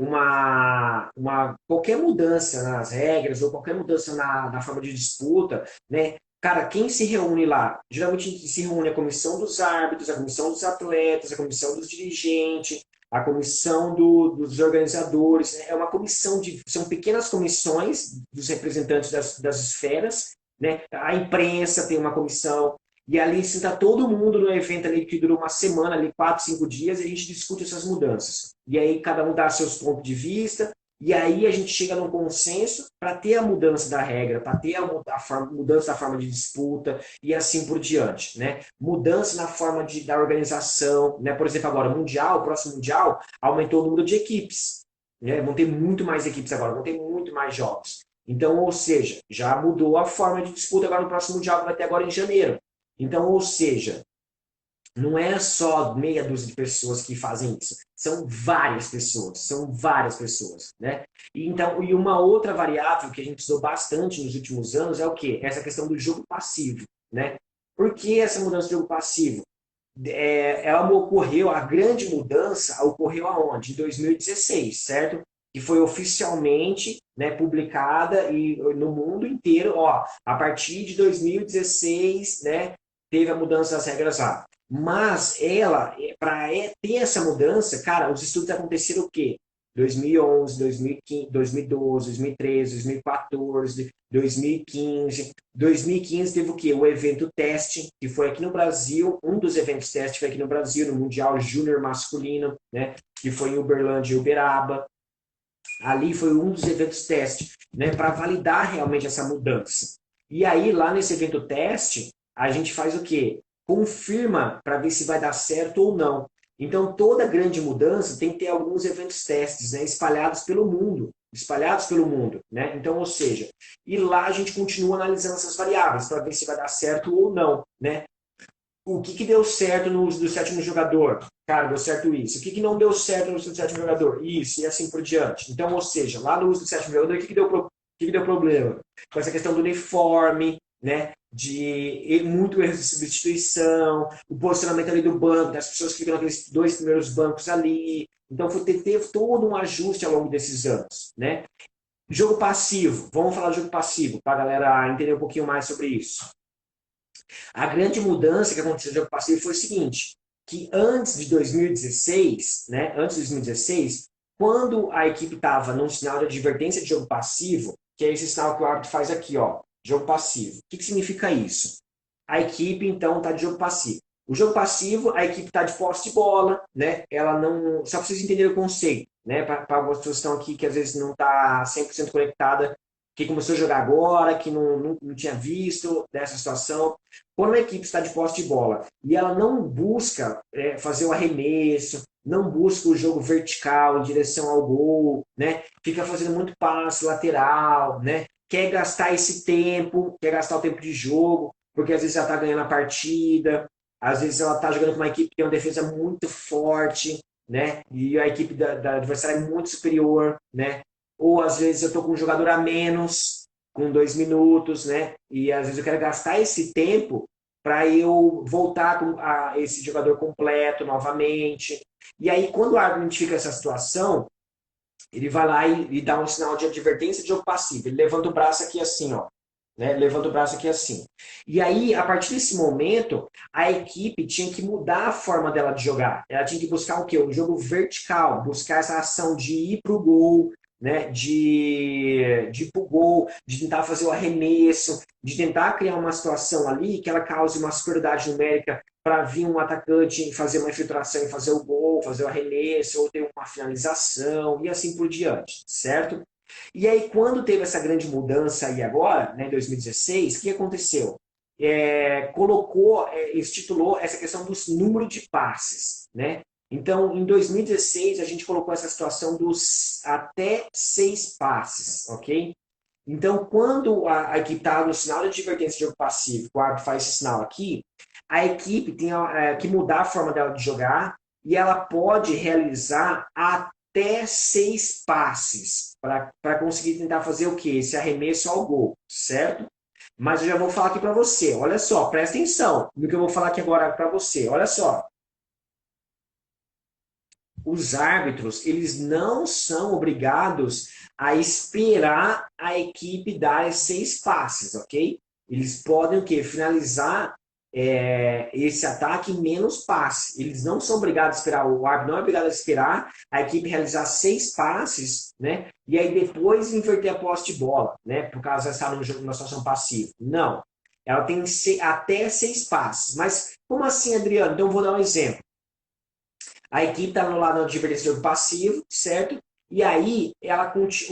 qualquer mudança nas regras ou qualquer mudança na forma de disputa, né? Cara, quem se reúne lá? Geralmente se reúne a comissão dos árbitros, a comissão dos atletas, a comissão dos dirigentes, a comissão dos organizadores. É uma comissão são pequenas comissões dos representantes das esferas, né? A imprensa tem uma comissão, e ali senta todo mundo no evento ali que dura uma semana, ali 4, 5 dias, e a gente discute essas mudanças. E aí cada um dá seus pontos de vista, e aí a gente chega num consenso para ter a mudança da regra, para ter a mudança da forma de disputa e assim por diante. Né? Mudança na forma da organização. Né? Por exemplo, agora, Mundial, o próximo Mundial, aumentou o número de equipes. Né? Vão ter muito mais equipes agora, vão ter muito mais jogos. Então, ou seja, já mudou a forma de disputa agora no próximo Mundial, que vai ter agora em janeiro. Então, ou seja, não é só meia dúzia de pessoas que fazem isso. São várias pessoas, né? E uma outra variável que a gente usou bastante nos últimos anos é o quê? Essa questão do jogo passivo, né? Por que essa mudança de jogo passivo? Ela ocorreu, a grande mudança ocorreu aonde? Em 2016, certo? Que foi oficialmente, né, publicada e no mundo inteiro, ó, a partir de 2016, né, teve a mudança das regras lá. Mas ela, para ter essa mudança, cara, os estudos aconteceram o quê? 2011, 2015, 2012, 2013, 2014, 2015. 2015 teve o quê? O evento teste, que foi aqui no Brasil, um dos eventos teste foi aqui no Brasil, no Mundial Júnior Masculino, né? Que foi em Uberlândia e Uberaba. Ali foi um dos eventos teste, né? Para validar realmente essa mudança. E aí, lá nesse evento teste, a gente faz o quê? Confirma para ver se vai dar certo ou não. Então, toda grande mudança tem que ter alguns eventos testes, né? Espalhados pelo mundo. Espalhados pelo mundo, né? Então, ou seja, e lá a gente continua analisando essas variáveis para ver se vai dar certo ou não, né? O que deu certo no uso do sétimo jogador? Cara, deu certo isso. O que não deu certo no uso do sétimo jogador? Isso, e assim por diante. Então, ou seja, lá no uso do sétimo jogador, o que deu problema? Com essa questão do uniforme, né? De muito erro de substituição, o posicionamento ali do banco, das pessoas que ficam naqueles dois primeiros bancos ali. Então, teve todo um ajuste ao longo desses anos, né? Jogo passivo. Vamos falar de jogo passivo, para a galera entender um pouquinho mais sobre isso. A grande mudança que aconteceu no jogo passivo foi o seguinte, que antes de 2016, né, antes de 2016, quando a equipe estava num sinal de advertência de jogo passivo, que é esse sinal que o árbitro faz aqui, ó, jogo passivo. O que significa isso? A equipe, então, está de jogo passivo. O jogo passivo, a equipe está de posse de bola, né? Ela não. Só para vocês entenderem o conceito, né? Para algumas pessoas que estão aqui que às vezes não está 100% conectada, que começou a jogar agora, que não tinha visto dessa situação. Quando a equipe está de posse de bola e ela não busca fazer o arremesso, não busca o jogo vertical em direção ao gol, né? Fica fazendo muito passe lateral, né? Quer gastar esse tempo, quer gastar o tempo de jogo, porque às vezes ela está ganhando a partida, às vezes ela está jogando com uma equipe que tem uma defesa muito forte, né? E a equipe da adversária é muito superior, né? Ou às vezes eu estou com um jogador a menos, com 2 minutos, né? E às vezes eu quero gastar esse tempo para eu voltar a esse jogador completo novamente. E aí, quando o árbitro identifica essa situação, ele vai lá e dá um sinal de advertência de jogo passivo. Ele levanta o braço aqui assim, ó. Né? Levanta o braço aqui assim. E aí, a partir desse momento, a equipe tinha que mudar a forma dela de jogar. Ela tinha que buscar o quê? Um jogo vertical, buscar essa ação de ir para o gol, né? De ir para o gol, de tentar fazer o arremesso, de tentar criar uma situação ali que ela cause uma superioridade numérica para vir um atacante fazer uma infiltração e fazer o gol, fazer o arremesso, ou ter uma finalização, e assim por diante, certo? E aí, quando teve essa grande mudança aí agora, né, em 2016, o que aconteceu? Estipulou essa questão dos números de passes, né? Então, em 2016, a gente colocou essa situação dos até 6 passes, ok? Então, quando a equipe está no sinal de advertência de jogo passivo, o árbitro faz esse sinal aqui, a equipe tem que mudar a forma dela de jogar e ela pode realizar até 6 passes para conseguir tentar fazer o quê? Esse arremesso ao gol, certo? Mas eu já vou falar aqui para você, olha só, presta atenção no que eu vou falar aqui agora para você, olha só. Os árbitros, eles não são obrigados a esperar a equipe dar esses 6 passes, ok? Eles podem o quê? Finalizar esse ataque menos passe. Eles não são obrigados a esperar, o árbitro não é obrigado a esperar a equipe realizar 6 passes, né? E aí depois inverter a posse de bola, né? Por causa de estar numa situação passiva. Não. Ela tem até 6 passes. Mas como assim, Adriano? Então eu vou dar um exemplo. A equipe está no lado de advertência de jogo passivo, certo? E aí,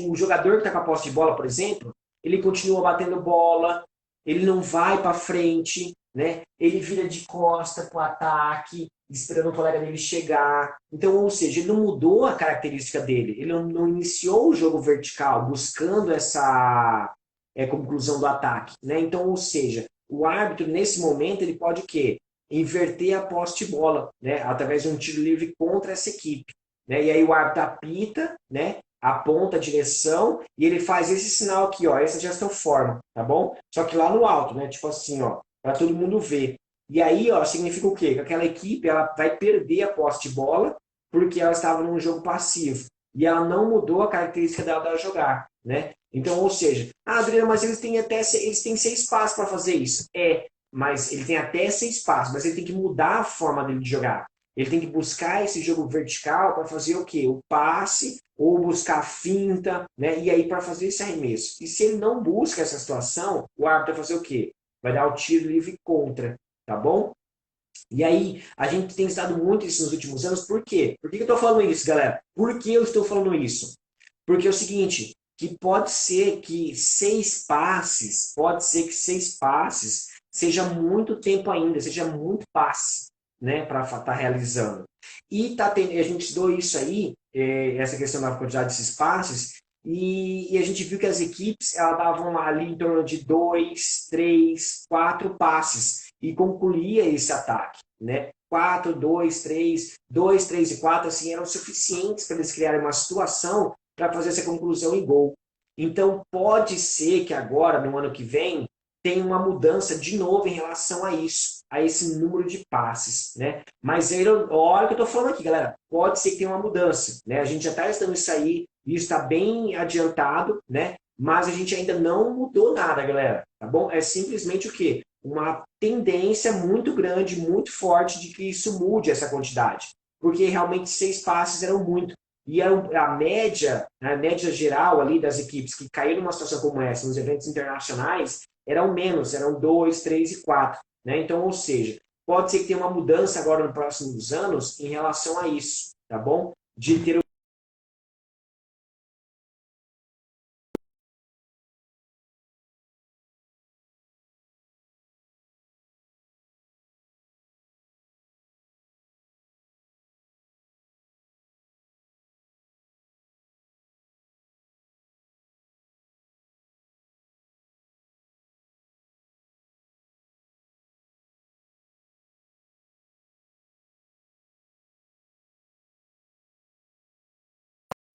o jogador que está com a posse de bola, por exemplo, ele continua batendo bola, ele não vai para frente, né? Ele vira de costa para o ataque, esperando o colega dele chegar. Então, ou seja, ele não mudou a característica dele, ele não iniciou o jogo vertical, buscando essa conclusão do ataque, né? Então, ou seja, o árbitro, nesse momento, ele pode o quê? Inverter a posse de bola, né, através de um tiro livre contra essa equipe. Né? E aí o árbitro apita, né, aponta a direção e ele faz esse sinal aqui, ó, essa gestão forma, tá bom? Só que lá no alto, né, tipo assim, ó, para todo mundo ver. E aí, ó, significa o quê? Que aquela equipe ela vai perder a posse de bola porque ela estava num jogo passivo. E ela não mudou a característica dela jogar, né? Então, ou seja, Adriano, mas eles têm 6 passos para fazer isso. Mas ele tem até 6 passos, mas ele tem que mudar a forma dele de jogar. Ele tem que buscar esse jogo vertical para fazer o quê? O passe ou buscar a finta, né? E aí para fazer esse arremesso. E se ele não busca essa situação, o árbitro vai fazer o quê? Vai dar o tiro livre contra, tá bom? E aí, a gente tem estado muito isso nos últimos anos, por quê? Por que eu estou falando isso, galera? Por que eu estou falando isso? Porque é o seguinte, que pode ser que 6 passes seja muito tempo ainda, seja muito passe, né, para estar realizando. E a gente estudou isso aí, essa questão da quantidade desses passes, e a gente viu que as equipes elas davam ali em torno de 2, 3, 4 passes e concluía esse ataque, né? 4, 2, 3, 2, 3 e 4, assim, eram suficientes para eles criarem uma situação para fazer essa conclusão em gol. Então, pode ser que agora, no ano que vem, tenha uma mudança de novo em relação a isso, a esse número de passes, né? Mas olha o que eu estou falando aqui, galera. Pode ser que tenha uma mudança, né? A gente já está estudando isso aí, e isso está bem adiantado, né? Mas a gente ainda não mudou nada, galera, tá bom? É simplesmente o quê? Uma tendência muito grande, muito forte de que isso mude essa quantidade. Porque realmente 6 passes eram muito. E a média geral ali das equipes que caíram numa situação como essa, nos eventos internacionais, eram menos, eram 2, 3 e 4. Né? Então, ou seja, pode ser que tenha uma mudança agora nos próximos anos em relação a isso, tá bom? De ter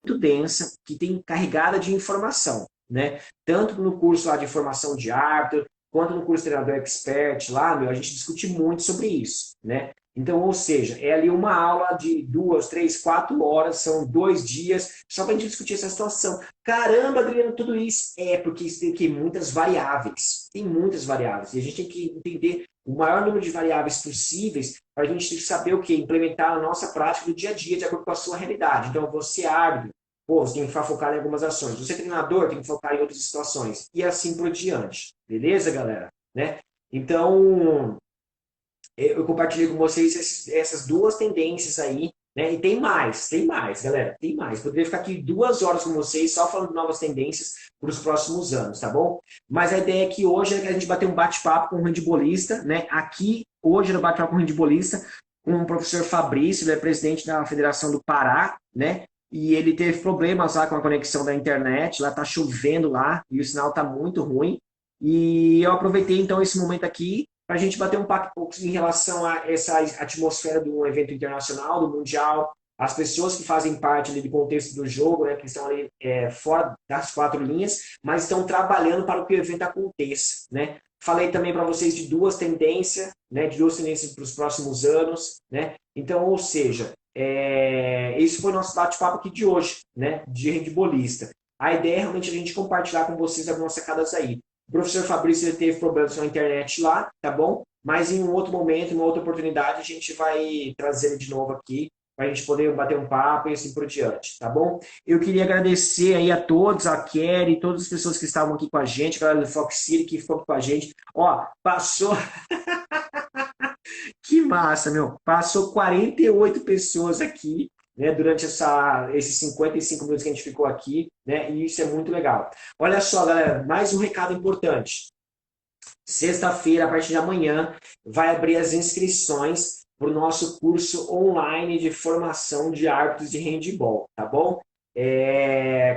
muito densa, que tem carregada de informação, né? Tanto no curso lá de formação de árbitro, quanto no curso de treinador expert lá, meu, a gente discute muito sobre isso, né? Então, ou seja, é ali uma aula de 2, 3, 4 horas, são 2 dias, só para a gente discutir essa situação. Caramba, Adriano, tudo isso é porque isso tem que muitas variáveis. Tem muitas variáveis. E a gente tem que entender o maior número de variáveis possíveis para a gente saber o que? Implementar na nossa prática do dia a dia, de acordo com a sua realidade. Então, você é árbitro, pô, você tem que focar em algumas ações. Você é treinador, tem que focar em outras situações. E assim por diante. Beleza, galera? Né? Então, eu compartilhei com vocês essas duas tendências aí, né? E tem mais, galera, tem mais. Poderia ficar aqui 2 horas com vocês só falando de novas tendências para os próximos anos, tá bom? Mas a ideia aqui hoje é que a gente bater um bate-papo com um handbolista, né? Aqui, hoje, no bate-papo com um handbolista, com o professor Fabrício, ele é presidente da Federação do Pará, né? E ele teve problemas lá com a conexão da internet, lá tá chovendo lá, e o sinal tá muito ruim. E eu aproveitei então esse momento aqui para a gente bater um papo em relação a essa atmosfera do evento internacional, do Mundial, as pessoas que fazem parte ali do contexto do jogo, né, que estão ali fora das 4 linhas, mas estão trabalhando para que o evento aconteça. Né? Falei também para vocês de duas tendências, né, de duas tendências para os próximos anos. Né? Então, ou seja, esse foi o nosso bate-papo aqui de hoje, né, de handbolista. A ideia é realmente a gente compartilhar com vocês algumas sacadas aí. O professor Fabrício ele teve problemas na internet lá, tá bom? Mas em um outro momento, em uma outra oportunidade, a gente vai trazer ele de novo aqui para a gente poder bater um papo e assim por diante, tá bom? Eu queria agradecer aí a todos, a Kelly, todas as pessoas que estavam aqui com a gente, a galera do Fox City que ficou aqui com a gente. Ó, passou... Que massa, meu! Passou 48 pessoas aqui, né, durante esses 55 minutos que a gente ficou aqui, né, e isso é muito legal. Olha só, galera, mais um recado importante. Sexta-feira, a partir de amanhã, vai abrir as inscrições para o nosso curso online de formação de árbitros de handebol, tá bom?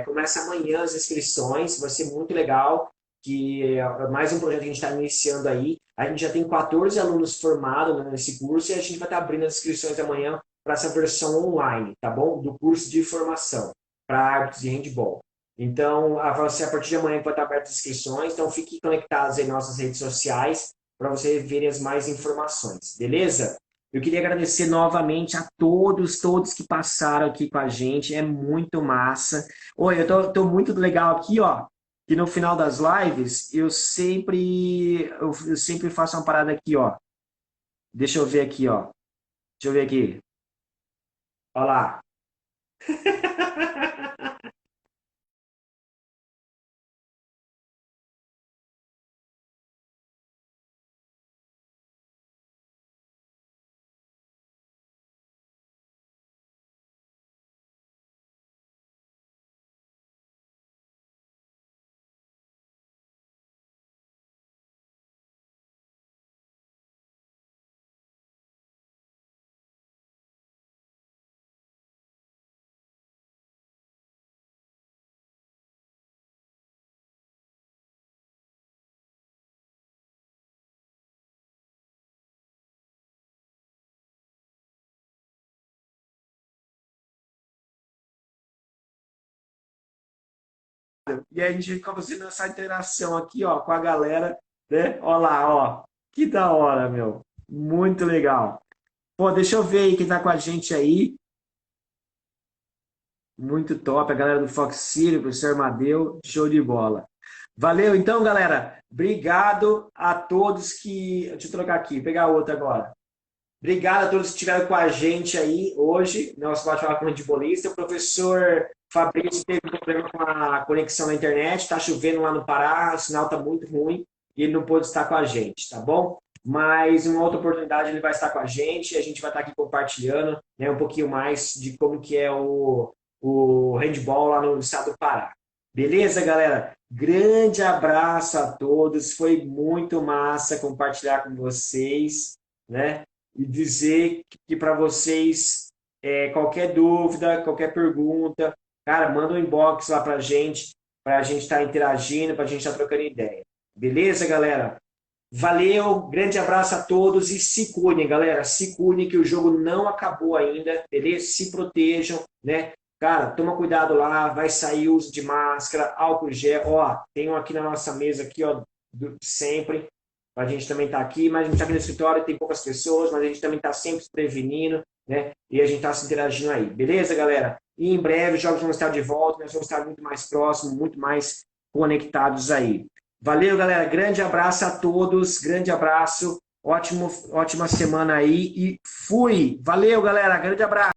Começa amanhã as inscrições, vai ser muito legal, que é mais um projeto que a gente está iniciando aí. A gente já tem 14 alunos formados nesse curso e a gente vai estar abrindo as inscrições amanhã para essa versão online, tá bom? Do curso de formação para árbitros de handebol. Então, vai ser a partir de amanhã que vai estar abertas as inscrições, então fiquem conectados em nossas redes sociais para você ver as mais informações, beleza? Eu queria agradecer novamente a todos que passaram aqui com a gente, é muito massa. Oi, eu tô muito legal aqui, ó, que no final das lives eu sempre faço uma parada aqui, ó. Deixa eu ver aqui, ó. Deixa eu ver aqui. Olha lá. E aí a gente fica fazendo essa interação aqui, ó, com a galera, né? Olha lá, ó. Que da hora, meu. Muito legal. Pô, deixa eu ver aí quem tá com a gente aí. Muito top. A galera do Fox City, o professor Amadeu, show de bola. Valeu, então, galera. Obrigado a todos que. Deixa eu trocar aqui, pegar outra agora. Obrigado a todos que estiveram com a gente aí hoje, nosso bate-papo com o handbolista. O professor Fabrício teve um problema com a conexão na internet, está chovendo lá no Pará, o sinal está muito ruim e ele não pôde estar com a gente, tá bom? Mas em uma outra oportunidade ele vai estar com a gente e a gente vai estar aqui compartilhando, né, um pouquinho mais de como que é o handball lá no estado do Pará. Beleza, galera? Grande abraço a todos, foi muito massa compartilhar com vocês, né? E dizer que para vocês, qualquer dúvida, qualquer pergunta, cara, manda um inbox lá para a gente estar interagindo, para a gente estar trocando ideia. Beleza, galera? Valeu, grande abraço a todos e se cuidem, galera. Se cuidem que o jogo não acabou ainda, beleza? Se protejam, né? Cara, toma cuidado lá, vai sair uso de máscara, álcool gel. Ó, tem um aqui na nossa mesa aqui, ó, sempre. A gente também está aqui, mas a gente está aqui no escritório, tem poucas pessoas, mas a gente também está sempre se prevenindo, né? E a gente está se interagindo aí. Beleza, galera? E em breve os jogos vão estar de volta, nós vamos estar muito mais próximos, muito mais conectados aí. Valeu, galera. Grande abraço a todos, grande abraço, ótima semana aí e fui! Valeu, galera. Grande abraço.